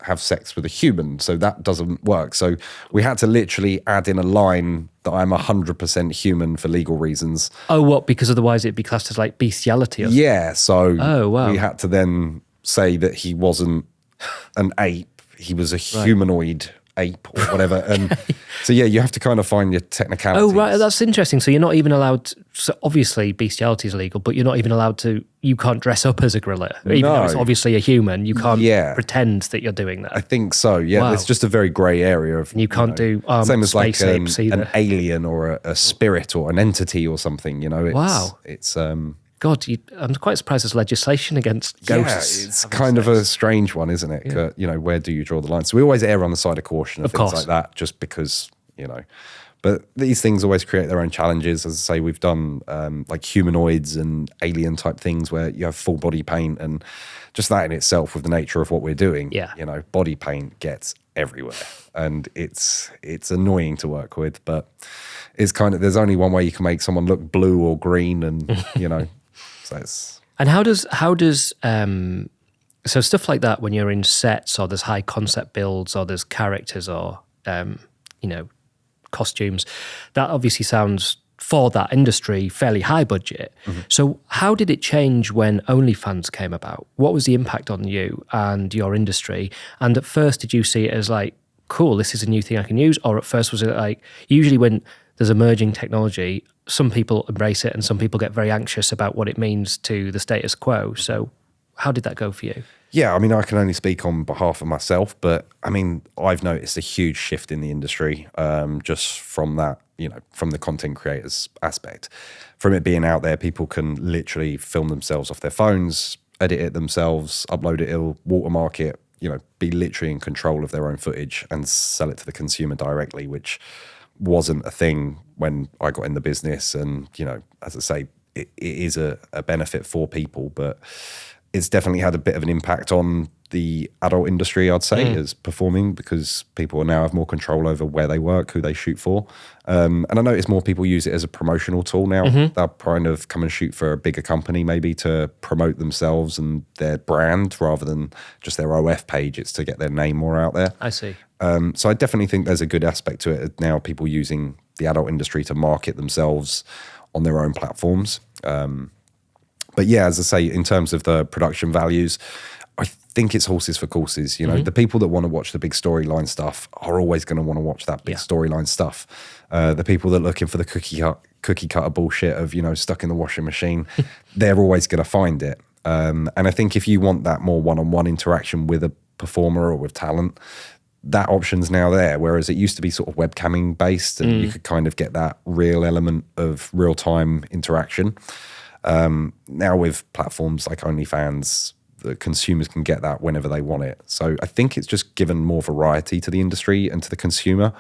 have sex with a human, so that doesn't work. So we had to literally add in a line that I'm 100% human for legal reasons. Oh, what? Because otherwise it'd be classed as like bestiality or something? Yeah, so wow. we had to then say that he wasn't an ape, he was a humanoid ape or whatever. And so yeah, you have to kind of find your technicalities. Oh right, that's interesting. So you're not even allowed, so obviously bestiality is illegal, but you're not even allowed to, you can't dress up as a gorilla. Even though it's obviously a human, you can't pretend that you're doing that. I think so, yeah. Wow. It's just a very grey area of... And you can't do same as space like apes either. An alien or a spirit or an entity or something, you know. It's God, I'm quite surprised there's legislation against ghosts. Yeah, it's kind of a strange one, isn't it? Yeah. You know, where do you draw the line? So we always err on the side of caution of things like that, just because, you know. But these things always create their own challenges. As I say, we've done like humanoids and alien type things where you have full body paint, and just that in itself, with the nature of what we're doing, you know, body paint gets everywhere, and it's annoying to work with. But it's kind of, there's only one way you can make someone look blue or green, and you know. And how does so stuff like that when you're in sets, or there's high concept builds, or there's characters, or you know, costumes, that obviously sounds, for that industry, fairly high budget. Mm-hmm. So how did it change when OnlyFans came about? What was the impact on you and your industry? And at first, did you see it as like, cool, this is a new thing I can use? Or at first was it like, usually when there's emerging technology, some people embrace it and some people get very anxious about what it means to the status quo. So how did that go for you? Yeah, I mean, I can only speak on behalf of myself, but I mean, I've noticed a huge shift in the industry just from that, you know, from the content creators aspect. From it being out there, people can literally film themselves off their phones, edit it themselves, upload it, watermark it, you know, be literally in control of their own footage and sell it to the consumer directly, which wasn't a thing when I got in the business. And, you know, as I say, it is a benefit for people, but it's definitely had a bit of an impact on the adult industry, I'd say, as performing, because people now have more control over where they work, who they shoot for. And I notice more people use it as a promotional tool now. Mm-hmm. They'll kind of come and shoot for a bigger company maybe to promote themselves and their brand rather than just their OF page. It's to get their name more out there. I see. So I definitely think there's a good aspect to it now, people using the adult industry to market themselves on their own platforms. But yeah, as I say, in terms of the production values, I think it's horses for courses. You know, the people that want to watch the big storyline stuff are always going to want to watch that big storyline stuff. The people that are looking for the cookie cutter bullshit of, you know, stuck in the washing machine, they're always going to find it. And I think if you want that more one-on-one interaction with a performer or with talent, that option's now there, whereas it used to be sort of webcamming based, and you could kind of get that real element of real-time interaction. Now with platforms like OnlyFans, the consumers can get that whenever they want it. So I think it's just given more variety to the industry and to the consumer.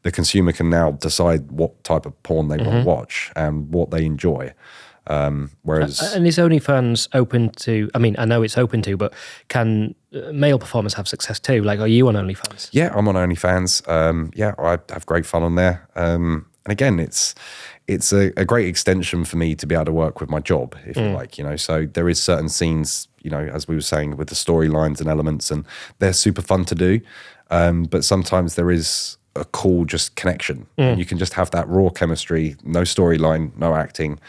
The consumer can now decide what type of porn they want to watch and what they enjoy. Whereas... And is OnlyFans open to, I mean, I know it's open to, but can male performers have success too? Like, are you on OnlyFans? Yeah, I'm on OnlyFans. Yeah, I have great fun on there. And again, it's a great extension for me to be able to work with my job, if you like, you know. So there is certain scenes, you know, as we were saying, with the storylines and elements, and they're super fun to do. But sometimes there is a cool just connection. And you can just have that raw chemistry, no storyline, no acting,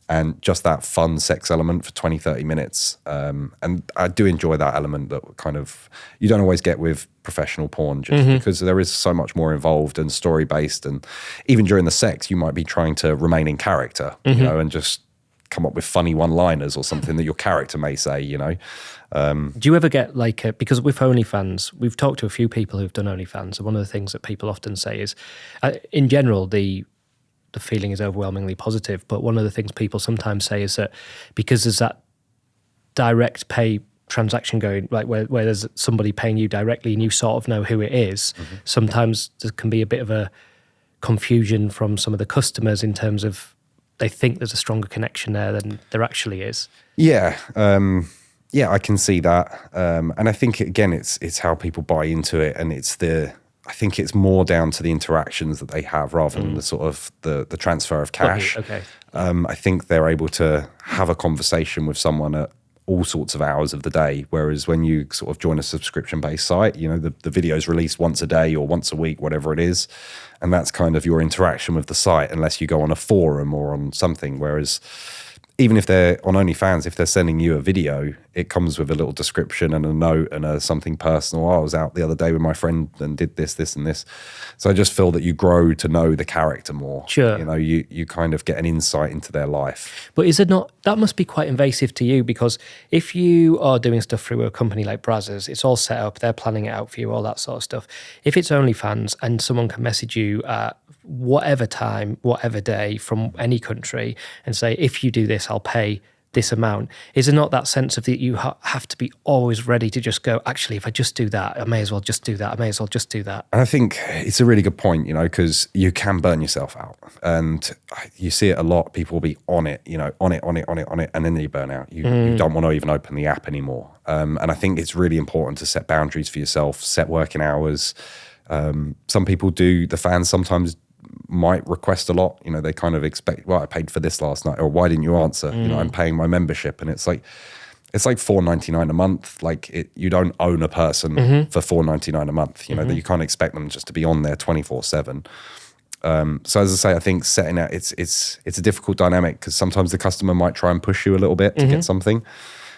and just that fun sex element for 20, 30 minutes. And I do enjoy that element that kind of, you don't always get with professional porn, just because there is so much more involved and story-based. And even during the sex, you might be trying to remain in character, you know, and just come up with funny one-liners or something that your character may say, you know. Do you ever get like, because with OnlyFans, we've talked to a few people who've done OnlyFans, and one of the things that people often say is, in general, the the feeling is overwhelmingly positive. But one of the things people sometimes say is that because there's that direct pay transaction going, like where there's somebody paying you directly and you sort of know who it is, sometimes there can be a bit of a confusion from some of the customers in terms of they think there's a stronger connection there than there actually is. Yeah. Yeah, I can see that. And I think, again, it's how people buy into it, and I think it's more down to the interactions that they have rather than the sort of the transfer of cash. Okay. I think they're able to have a conversation with someone at all sorts of hours of the day, whereas when you sort of join a subscription-based site, you know, the video is released once a day or once a week, whatever it is, and that's kind of your interaction with the site, unless you go on a forum or on something. Whereas even if they're on OnlyFans, if they're sending you a video, it comes with a little description and a note and something personal. I was out the other day with my friend and did this, this, and this. So I just feel that you grow to know the character more. Sure. You know, you kind of get an insight into their life. But is it not, that must be quite invasive to you, because if you are doing stuff through a company like Brazzers, it's all set up, they're planning it out for you, all that sort of stuff. If it's OnlyFans and someone can message you at whatever time, whatever day from any country and say, if you do this, I'll pay this amount, is there not that sense of that you have to be always ready to just go, actually, if I just do that, I may as well just do that, I may as well just do that? And I think it's a really good point, you know, because you can burn yourself out. And you see it a lot. People will be on it, you know, on it, and then you burn out. You don't want to even open the app anymore. And I think it's really important to set boundaries for yourself, set working hours. Some people do, the fans sometimes might request a lot, you know, they kind of expect, well, I paid for this last night, or why didn't you answer? You know, I'm paying my membership, and it's like $4.99 a month. Like you don't own a person for $4.99 a month. You know, that you can't expect them just to be on there 24/7. So as I say, I think setting out, it's a difficult dynamic, because sometimes the customer might try and push you a little bit to get something.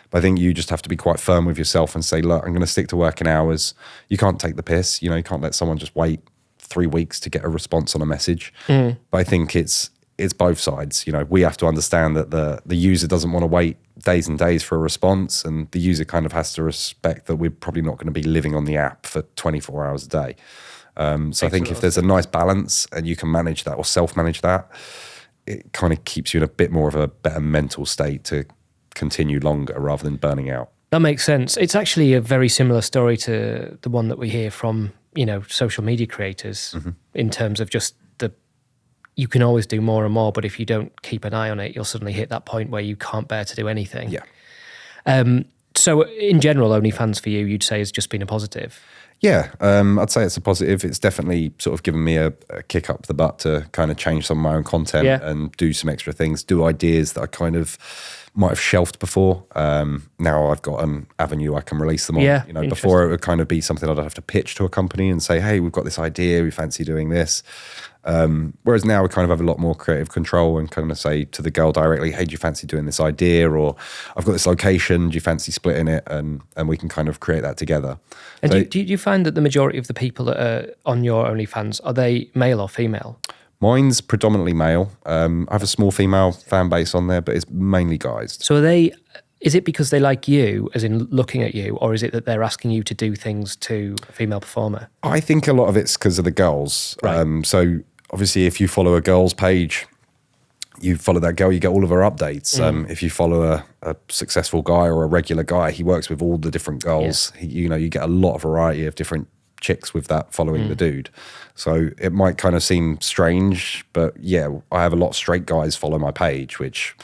But I think you just have to be quite firm with yourself and say, look, I'm going to stick to working hours. You can't take the piss. You know, you can't let someone just wait 3 weeks to get a response on a message. But I think it's both sides. You know, we have to understand that the user doesn't want to wait days and days for a response, and the user kind of has to respect that we're probably not going to be living on the app for 24 hours a day. So I think if there's a nice balance and you can manage that or self-manage that, it kind of keeps you in a bit more of a better mental state to continue longer rather than burning out. That makes sense. It's actually a very similar story to the one that we hear from, you know, social media creators in terms of just you can always do more and more, but if you don't keep an eye on it, you'll suddenly hit that point where you can't bear to do anything. Yeah. So in general, OnlyFans for you, you'd say has just been a positive? Yeah, I'd say it's a positive. It's definitely sort of given me a kick up the butt to kind of change some of my own content and do some extra things, do ideas that I kind of might have shelved before. Now I've got an avenue I can release them on. Yeah, you know, before it would kind of be something I'd have to pitch to a company and say, hey, we've got this idea, we fancy doing this. Whereas now we kind of have a lot more creative control and kind of say to the girl directly, hey, do you fancy doing this idea? Or I've got this location, do you fancy splitting it? And we can kind of create that together. And So, do you find that the majority of the people that are on your OnlyFans, are they male or female? mine's predominantly male. I have a small female fan base on there, but it's mainly guys. So is it because they like you, as in looking at you, or is it that they're asking you to do things to a female performer? I think a lot of it's because of the girls. Right. So obviously if you follow a girl's page, you follow that girl, you get all of her updates. If you follow a successful guy or a regular guy, he works with all the different girls. Yeah. You get a lot of variety of different chicks with that following the dude. So it might kind of seem strange, but yeah, I have a lot of straight guys follow my page, which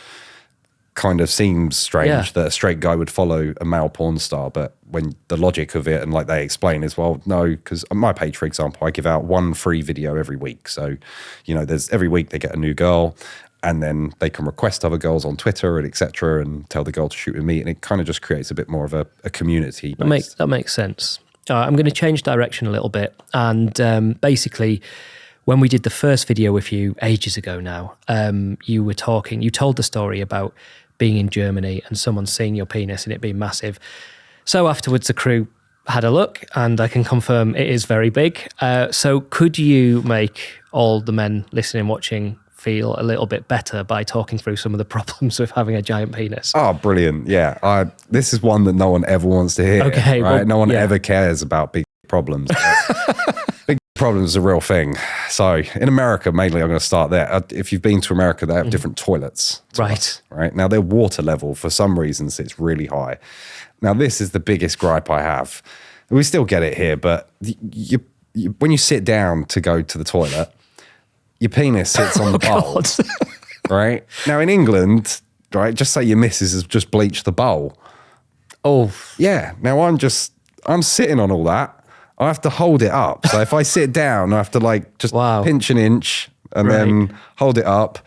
kind of seems strange that a straight guy would follow a male porn star. But when the logic of it and like they explain is, well, no, because on my page, for example, I give out one free video every week. So, there's every week they get a new girl, and then they can request other girls on Twitter and etc. and tell the girl to shoot with me. And it kind of just creates a bit more of a community. That makes sense. All right, I'm going to change direction a little bit. And basically, when we did the first video with you ages ago now, you told the story about being in Germany and someone seeing your penis and it being massive. So afterwards, the crew had a look, and I can confirm it is very big. So could you make all the men listening and watching feel a little bit better by talking through some of the problems with having a giant penis? Oh, brilliant. Yeah. This is one that no one ever wants to hear. Okay. Right? Well, no one ever cares about big problems. Big problems is a real thing. So in America, mainly, I'm going to start there. If you've been to America, they have different toilets. Right. Now, their water level, for some reasons, it's really high. Now, this is the biggest gripe I have. We still get it here, but when you sit down to go to the toilet, your penis sits on the bowl. Right? Now, in England, right, just say your missus has just bleached the bowl. Oh. Yeah. Now, I'm sitting on all that. I have to hold it up. So if I sit down, I have to like just pinch an inch and then hold it up.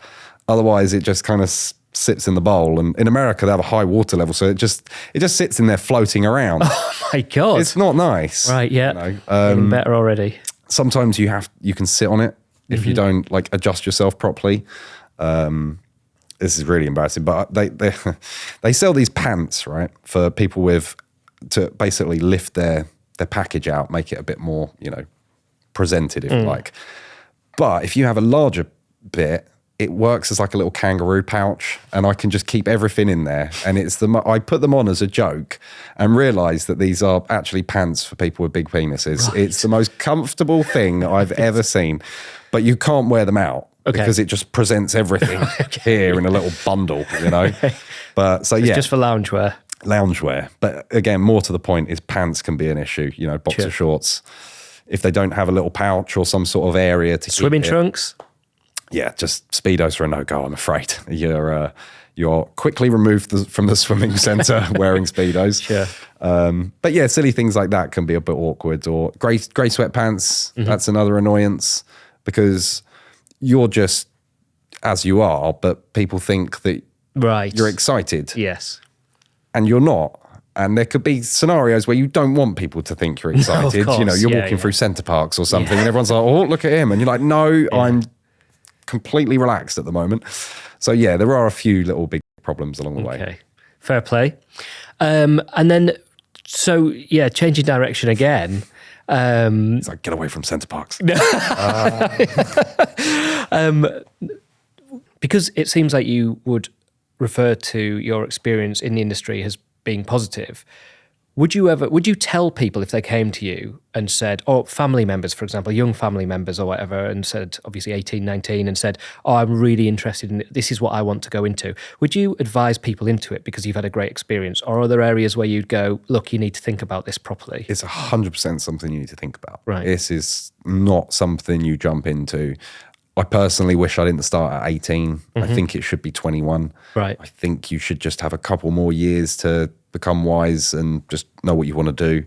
Otherwise, it just kind of sits in the bowl. And in America, they have a high water level, so it just sits in there floating around. Oh my God. It's not nice. Right, yeah. Getting better already. Sometimes you can sit on it if you don't like adjust yourself properly. This is really embarrassing, but they sell these pants, right, for people to basically lift their package out, make it a bit more, presented, if you like. But if you have a larger bit, it works as like a little kangaroo pouch, and I can just keep everything in there. And I put them on as a joke and realized that these are actually pants for people with big penises. Right. It's the most comfortable thing I've ever seen, but you can't wear them out. Okay. Because it just presents everything here in a little bundle, But so it's just for loungewear. Loungewear. But again, more to the point is pants can be an issue, boxer shorts. If they don't have a little pouch or some sort of area to swimming trunks. Yeah, just Speedos are a no-go, I'm afraid. You're quickly removed from the swimming centre wearing Speedos. Sure. But yeah, silly things like that can be a bit awkward. Or grey sweatpants, that's another annoyance, because you're just as you are, but people think that you're excited. Yes. And you're not. And there could be scenarios where you don't want people to think you're excited. No, of course. You're walking through Centre Parks or something and everyone's like, oh, look at him. And you're like, no, I'm completely relaxed at the moment. So yeah, there are a few little big problems along the way. Okay, fair play. And then, changing direction again. It's like, get away from Centre Parks. Because it seems like you would refer to your experience in the industry as being positive. Would you tell people if they came to you and said, or family members, for example, young family members or whatever, and said, obviously 18, 19, and said, oh, I'm really interested in it. This is what I want to go into. Would you advise people into it because you've had a great experience? Or are there areas where you'd go, look, you need to think about this properly? It's 100% something you need to think about. Right. This is not something you jump into. I personally wish I didn't start at 18. I think it should be 21. Right. I think you should just have a couple more years to become wise and just know what you want to do.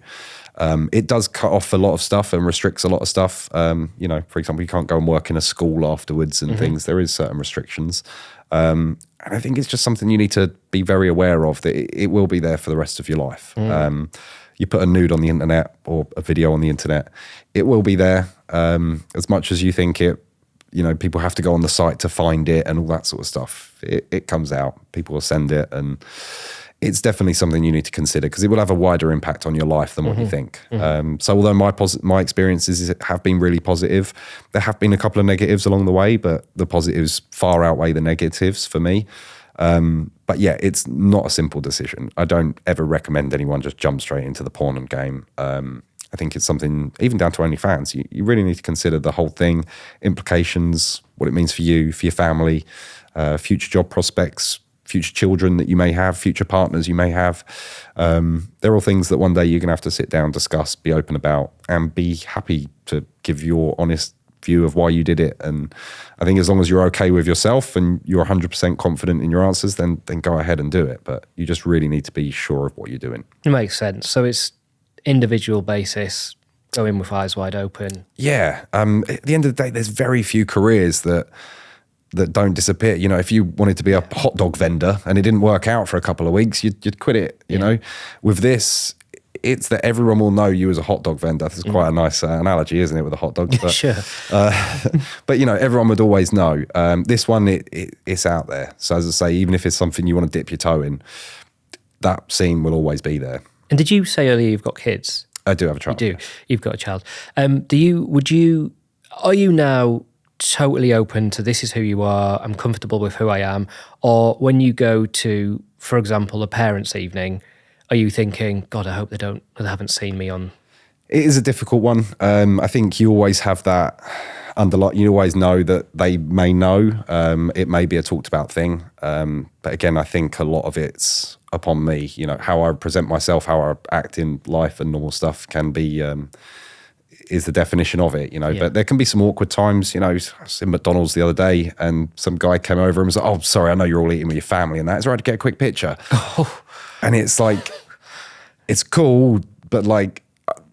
It does cut off a lot of stuff and restricts a lot of stuff. For example, you can't go and work in a school afterwards and things. There is certain restrictions. And I think it's just something you need to be very aware of, that it will be there for the rest of your life. You put a nude on the internet or a video on the internet, it will be there. As much as you think it, people have to go on the site to find it and all that sort of stuff. It comes out, people will send it, and it's definitely something you need to consider because it will have a wider impact on your life than what you think. So although my experiences have been really positive, there have been a couple of negatives along the way, but the positives far outweigh the negatives for me. But yeah, it's not a simple decision. I don't ever recommend anyone just jump straight into the porn game. I think it's something, even down to OnlyFans, you really need to consider the whole thing, implications, what it means for you, for your family, future job prospects, future children that you may have, future partners you may have. They're all things that one day you're going to have to sit down, discuss, be open about, and be happy to give your honest view of why you did it. And I think as long as you're okay with yourself and you're 100% confident in your answers, then go ahead and do it. But you just really need to be sure of what you're doing. It makes sense. So it's individual basis, go in with eyes wide open. Yeah. At the end of the day, there's very few careers that don't disappear. If you wanted to be a hot dog vendor and it didn't work out for a couple of weeks, you'd quit it, you know. With this, it's that everyone will know you as a hot dog vendor. That's quite a nice analogy, isn't it, with a hot dog? But, sure. But, everyone would always know. This one, it's out there. So as I say, even if it's something you want to dip your toe in, that scene will always be there. And did you say earlier you've got kids? I do have a child. You do. You've got a child. Are you now totally open to this is who you are, I'm comfortable with who I am? Or when you go to, for example, a parents' evening, are you thinking, God, I hope they haven't seen me on It is a difficult one. I think you always have that you always know that they may know. It may be a talked about thing. But again, I think a lot of it's upon me, how I present myself, how I act in life and normal stuff can be, is the definition of it, but there can be some awkward times. I was in McDonald's the other day and some guy came over and was like, "Oh, sorry, I know you're all eating with your family and that. It's all right to get a quick picture." And it's like, it's cool, but like,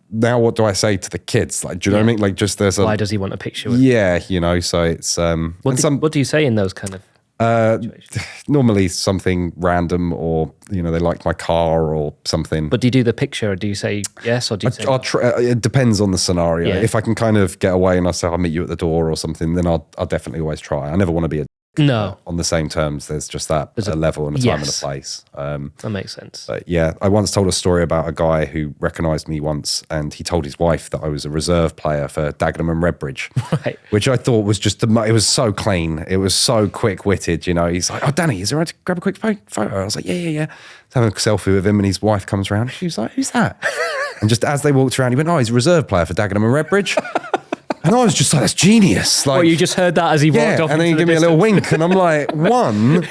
now what do I say to the kids? Like, do you know what I mean? Like, just there's why does he want a picture with so it's what do you say in those kind of situations? Normally something random, or they like my car or something. But do you do the picture, or do you say yes, or do you say I'll try, it depends on the scenario. Yeah. If I can kind of get away and I say I'll meet you at the door or something, then I'll definitely always try. I never want to be on the same terms. There's just that a level and a time and a place. That makes sense. But yeah, I once told a story about a guy who recognised me once, and he told his wife that I was a reserve player for Dagenham and Redbridge, Right. which I thought was just it was so clean. It was so quick-witted, He's like, "Oh, Danny, is it all right to grab a quick photo?" I was like, yeah. Having a selfie with him, and his wife comes around. She was like, "Who's that?" And just as they walked around, he went, "Oh, he's a reserve player for Dagenham and Redbridge." And I was just like, "That's genius!" Like, Well, you just heard that as he walked off. And then he gave me a little wink, and I'm like, one,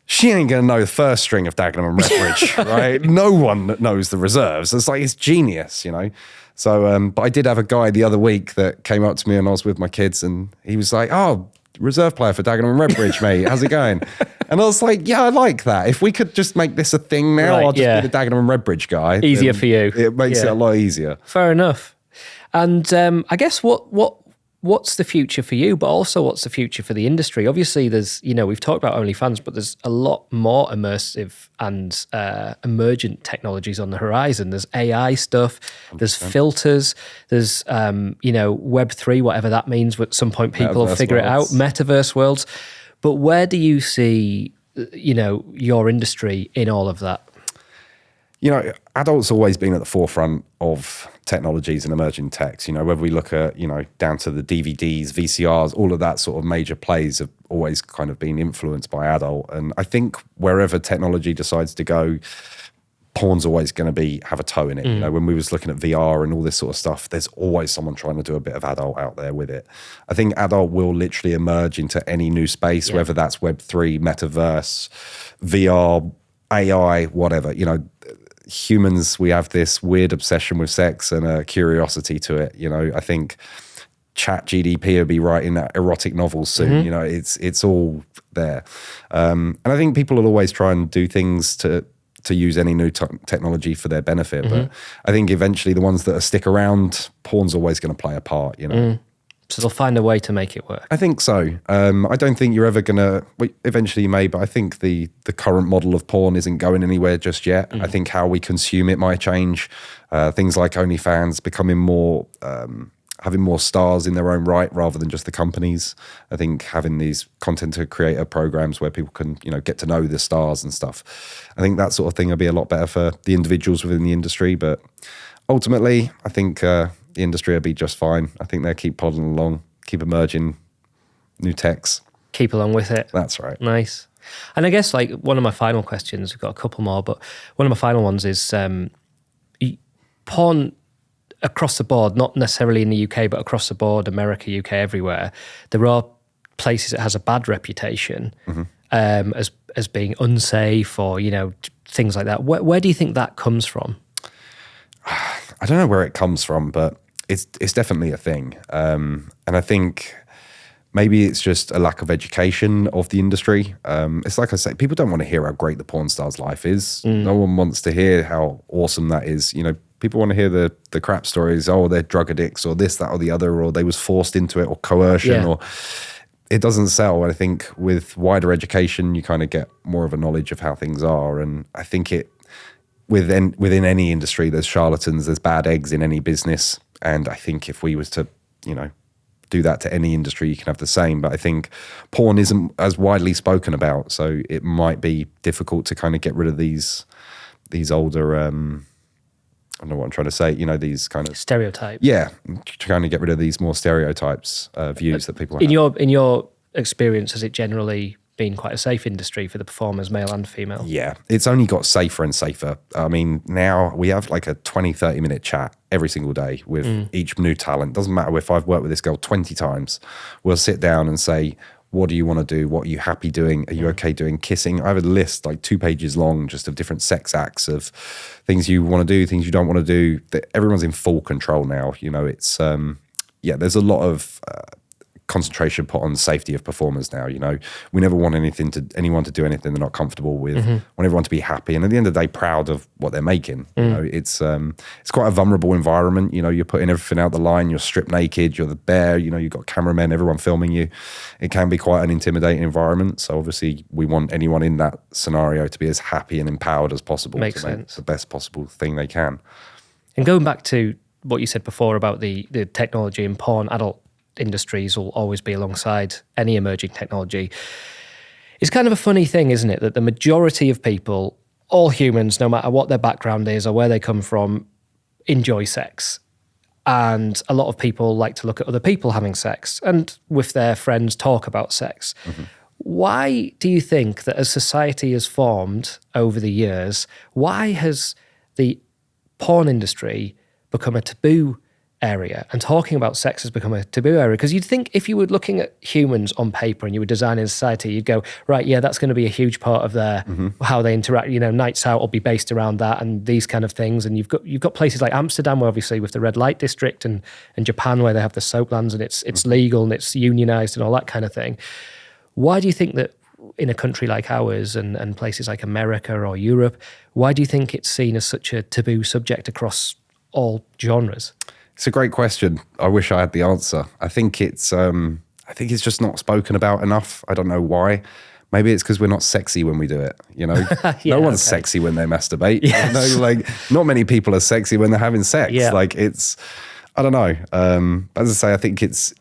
she ain't gonna know the first string of Dagenham and Redbridge, right? No one knows the reserves. It's like, it's genius, So, but I did have a guy the other week that came up to me, and I was with my kids, and he was like, "Oh, reserve player for Dagenham and Redbridge, mate. How's it going?" And I was like, "Yeah, I like that. If we could just make this a thing now, I'll just be the Dagenham and Redbridge guy. Easier for you. It makes it a lot easier." Fair enough. And I guess what's the future for you, but also what's the future for the industry? Obviously, there's, we've talked about OnlyFans, but there's a lot more immersive and emergent technologies on the horizon. There's AI stuff, 100%. There's filters, there's, Web3, whatever that means, but at some point people will figure it out, metaverse worlds. But where do you see, your industry in all of that? Adults always been at the forefront of technologies and emerging techs. Whether we look at, down to the DVDs, VCRs, all of that sort of major plays have always kind of been influenced by adult. And I think wherever technology decides to go, porn's always going to have a toe in it. When we was looking at VR and all this sort of stuff, there's always someone trying to do a bit of adult out there with it. I think adult will literally emerge into any new space, whether that's Web3, metaverse, VR, AI, whatever. Humans, we have this weird obsession with sex and a curiosity to it. I think Chat GDP will be writing that erotic novels soon. It's all there. And I think people will always try and do things to use any new technology for their benefit. But I think eventually the ones that stick around, porn's always going to play a part, So they'll find a way to make it work. I think so. I don't think you're ever going to, eventually you may, but I think the current model of porn isn't going anywhere just yet. I think how we consume it might change. Things like OnlyFans becoming more, having more stars in their own right rather than just the companies. I think having these content creator programs where people can, get to know the stars and stuff. I think that sort of thing will be a lot better for the individuals within the industry. But ultimately, I think the industry will be just fine. I think they'll keep plodding along, keep emerging new techs. Keep along with it. That's right. Nice. And I guess one of my final questions, we've got a couple more, but one of my final ones is porn across the board, not necessarily in the UK, but across the board, America, UK, everywhere. There are places it has a bad reputation as being unsafe or, things like that. Where do you think that comes from? I don't know where it comes from, but it's definitely a thing. And I think maybe it's just a lack of education of the industry. It's like I say, people don't want to hear how great the porn star's life is. No one wants to hear how awesome that is. People want to hear the crap stories. Oh, they're drug addicts or this, that, or the other, or they was forced into it or coercion or it doesn't sell. I think with wider education, you kind of get more of a knowledge of how things are. And I think within any industry, there's charlatans, there's bad eggs in any business. And I think if we was to, do that to any industry, you can have the same. But I think porn isn't as widely spoken about. So it might be difficult to kind of get rid of these older, I don't know what I'm trying to say, these kind of stereotypes. Yeah, trying to get rid of these more stereotypes, views that people have. In your experience, has it generally been quite a safe industry for the performers, male and female. Yeah, it's only got safer and safer. I mean, now we have like a 20, 30-minute chat every single day with each new talent. Doesn't matter if I've worked with this girl 20 times. We'll sit down and say, what do you want to do? What are you happy doing? Are you okay doing kissing? I have a list like 2 pages long just of different sex acts of things you want to do, things you don't want to do. Everyone's in full control now. You know, it's, there's a lot of concentration put on safety of performers now. You know, we never want anyone to do anything they're not comfortable with. Want everyone to be happy, and at the end of the day, proud of what they're making. You know, it's quite a vulnerable environment. You know, you're putting everything out the line. You're stripped naked. You're the bear. You know, you've got cameramen, everyone filming you. It can be quite an intimidating environment. So obviously, we want anyone in that scenario to be as happy and empowered as possible. Makes to make sense. the best possible thing they can. And going back to what you said before about the technology in porn, adult industries will always be alongside any emerging technology. It's kind of a funny thing, isn't it, that the majority of people, all humans, no matter what their background is or where they come from, enjoy sex. And a lot of people like to look at other people having sex and with their friends talk about sex. Why do you think that as society has formed over the years, why has the porn industry become a taboo area and talking about sex has become a taboo area? Because you'd think if you were looking at humans on paper and you were designing society, you'd go, right, yeah, that's going to be a huge part of their how they interact. You know, nights out will be based around that and these kind of things. And you've got places like Amsterdam, where obviously with the red light district, and Japan where they have the soaplands and it's legal and it's unionized and all that kind of thing. Why do you think that in a country like ours and places like America or Europe, why do you think it's seen as such a taboo subject across all genres? It's a great question. I wish I had the answer. I think it's just not spoken about enough. I don't know why. Maybe it's because we're not sexy when we do it. You know, no one's sexy when they masturbate. Yes. You know, like not many people are sexy when they're having sex. Yeah. Like it's, I don't know. As I say, I think it's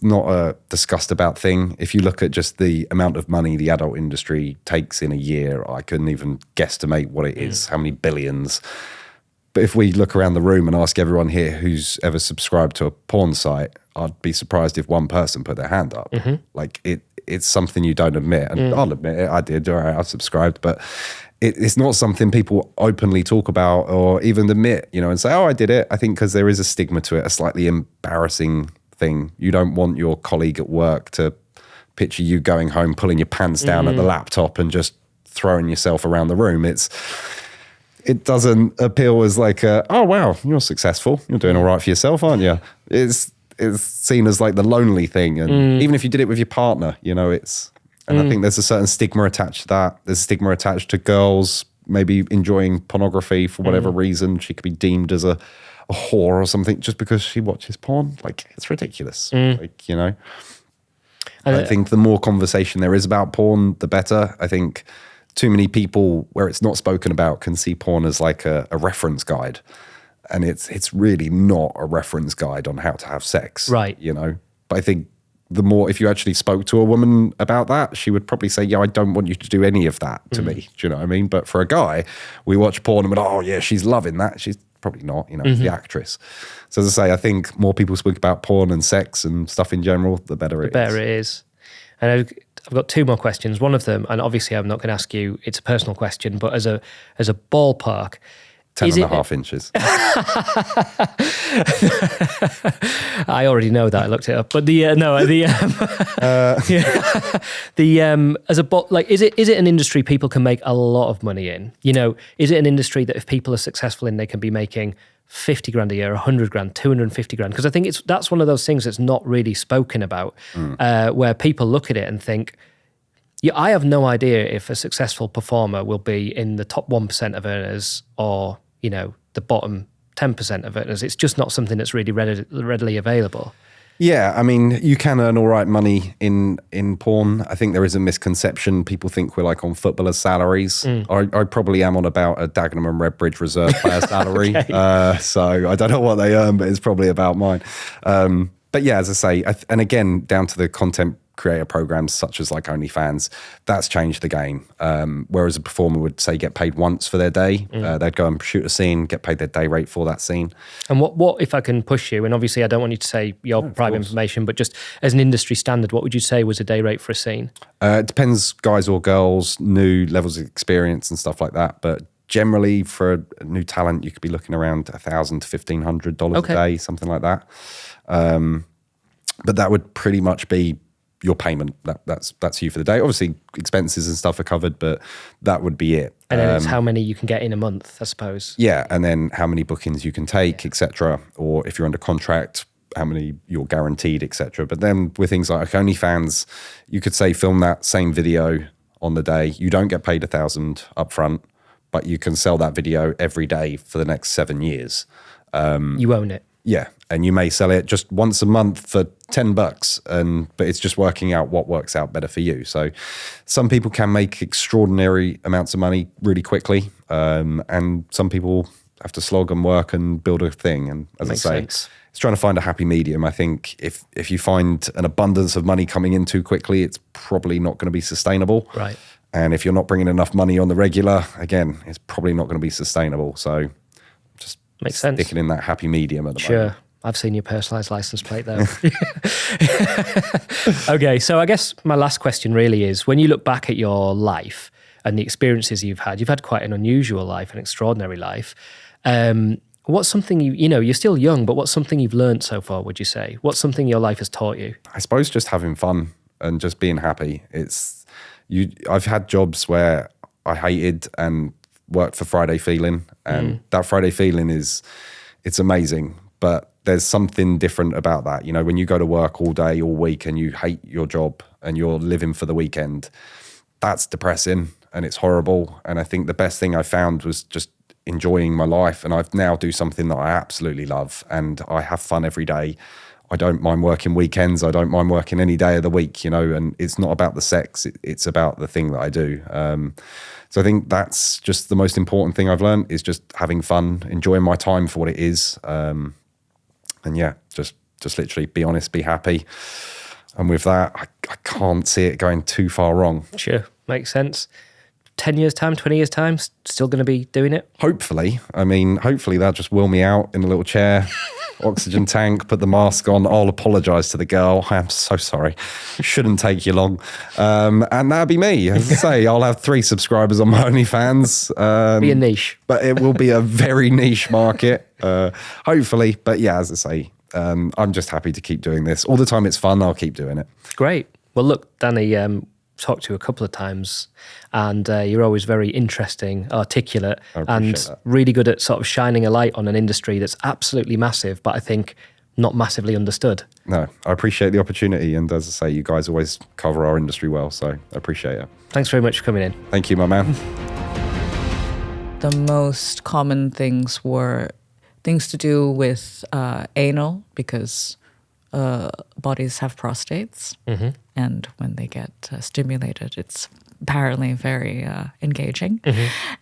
not a discussed about thing. If you look at just the amount of money the adult industry takes in a year, I couldn't even guesstimate what it is, how many billions. But if we look around the room and ask everyone here who's ever subscribed to a porn site, I'd be surprised if one person put their hand up. Like it's something you don't admit. And I'll admit it, I did, all right, I subscribed. But it's not something people openly talk about or even admit, you know, and say, oh, I did it. I think because there is a stigma to it, a slightly embarrassing thing. You don't want your colleague at work to picture you going home, pulling your pants down at the laptop and just throwing yourself around the room. It doesn't appeal as like, oh, wow, you're successful. You're doing all right for yourself, aren't you? It's seen as like the lonely thing. And even if you did it with your partner, you know, and I think there's a certain stigma attached to that. There's a stigma attached to girls maybe enjoying pornography for whatever reason. She could be deemed as a whore or something just because she watches porn. Like, it's ridiculous. Like, you know, and I think the more conversation there is about porn, the better. I think too many people where it's not spoken about can see porn as like a reference guide. And it's really not a reference guide on how to have sex. Right. You know, but I think the more, if you actually spoke to a woman about that, she would probably say, yeah, I don't want you to do any of that to me. Do you know what I mean? But for a guy, we watch porn and we're like, oh yeah, she's loving that. She's probably not, you know, it's the actress. So as I say, I think more people speak about porn and sex and stuff in general, the better it is. The better it is. And I've got 2 more questions. One of them, and obviously I'm not going to ask you, it's a personal question, but as a ballpark, 10.5 inches. I already know that. I looked it up. But is it an industry people can make a lot of money in? You know, is it an industry that if people are successful in, they can be making 50 grand a year, 100 grand, 250 grand? Because I think that's one of those things that's not really spoken about, where people look at it and think, yeah, I have no idea if a successful performer will be in the top 1% of earners or, you know, the bottom 10% of earners. It's just not something that's really readily available. Yeah, I mean, you can earn all right money in porn. I think there is a misconception. People think we're like on footballers' salaries. I probably am on about a Dagenham and Redbridge reserve player salary. Okay. So I don't know what they earn, but it's probably about mine. But yeah, as I say, and again, down to the content creator programs such as like OnlyFans, that's changed the game. Whereas a performer would say get paid once for their day, they'd go and shoot a scene, get paid their day rate for that scene. And what if I can push you, and obviously I don't want you to say your private information, but just as an industry standard, what would you say was a day rate for a scene? It depends, guys or girls, new levels of experience and stuff like that. But generally, for a new talent, you could be looking around $1,000 to $1,500 a day, something like that. But that would pretty much be your payment. That's you for the day. Obviously, expenses and stuff are covered, but that would be it. And then it's how many you can get in a month, I suppose. Yeah, and then how many bookings you can take, etc. Or if you're under contract, how many you're guaranteed, etc. But then with things like OnlyFans, you could say film that same video on the day. You don't get paid $1,000 up front, but you can sell that video every day for the next 7 years. You own it. Yeah, and you may sell it just once a month for $10, but it's just working out what works out better for you. So some people can make extraordinary amounts of money really quickly, and some people have to slog and work and build a thing. And as I say, it's trying to find a happy medium. I think if you find an abundance of money coming in too quickly, it's probably not going to be sustainable. Right. And if you're not bringing enough money on the regular, again, it's probably not going to be sustainable. So just makes sense. Sticking in that happy medium at the moment. Sure. I've seen your personalised license plate though. Okay, so I guess my last question really is, when you look back at your life and the experiences you've had quite an unusual life, an extraordinary life. What's something you're still young, but what's something you've learned so far, would you say? What's something your life has taught you? I suppose just having fun and just being happy. I've had jobs where I hated and worked for Friday feeling, and that Friday feeling it's amazing, but there's something different about that. You know, when you go to work all day, all week, and you hate your job and you're living for the weekend, that's depressing and it's horrible. And I think the best thing I found was just enjoying my life, and I now do something that I absolutely love, and I have fun every day. I don't mind working weekends. I don't mind working any day of the week, and it's not about the sex. It's about the thing that I do. So I think that's just the most important thing I've learned, is just having fun, enjoying my time for what it is. And yeah, just literally be honest, be happy. And with that, I can't see it going too far wrong. Sure, makes sense. 10 years' time, 20 years' time, still going to be doing it? Hopefully. I mean, hopefully they'll just wheel me out in a little chair, oxygen tank, put the mask on. I'll apologise to the girl. I am so sorry. Shouldn't take you long. And that'll be me. As I say, I'll have 3 subscribers on my OnlyFans. Be a niche. But it will be a very niche market, hopefully. But yeah, as I say, I'm just happy to keep doing this. All the time it's fun, I'll keep doing it. Great. Well, look, Danny, talked to you a couple of times, and you're always very interesting, articulate, and really good at sort of shining a light on an industry that's absolutely massive, but I think not massively understood. No, I appreciate the opportunity, and as I say, you guys always cover our industry well, so I appreciate it. Thanks very much for coming in. Thank you, my man. The most common things were things to do with anal, because bodies have prostates, and when they get stimulated, it's apparently very engaging.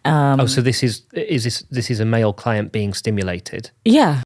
So this is a male client being stimulated? Yeah.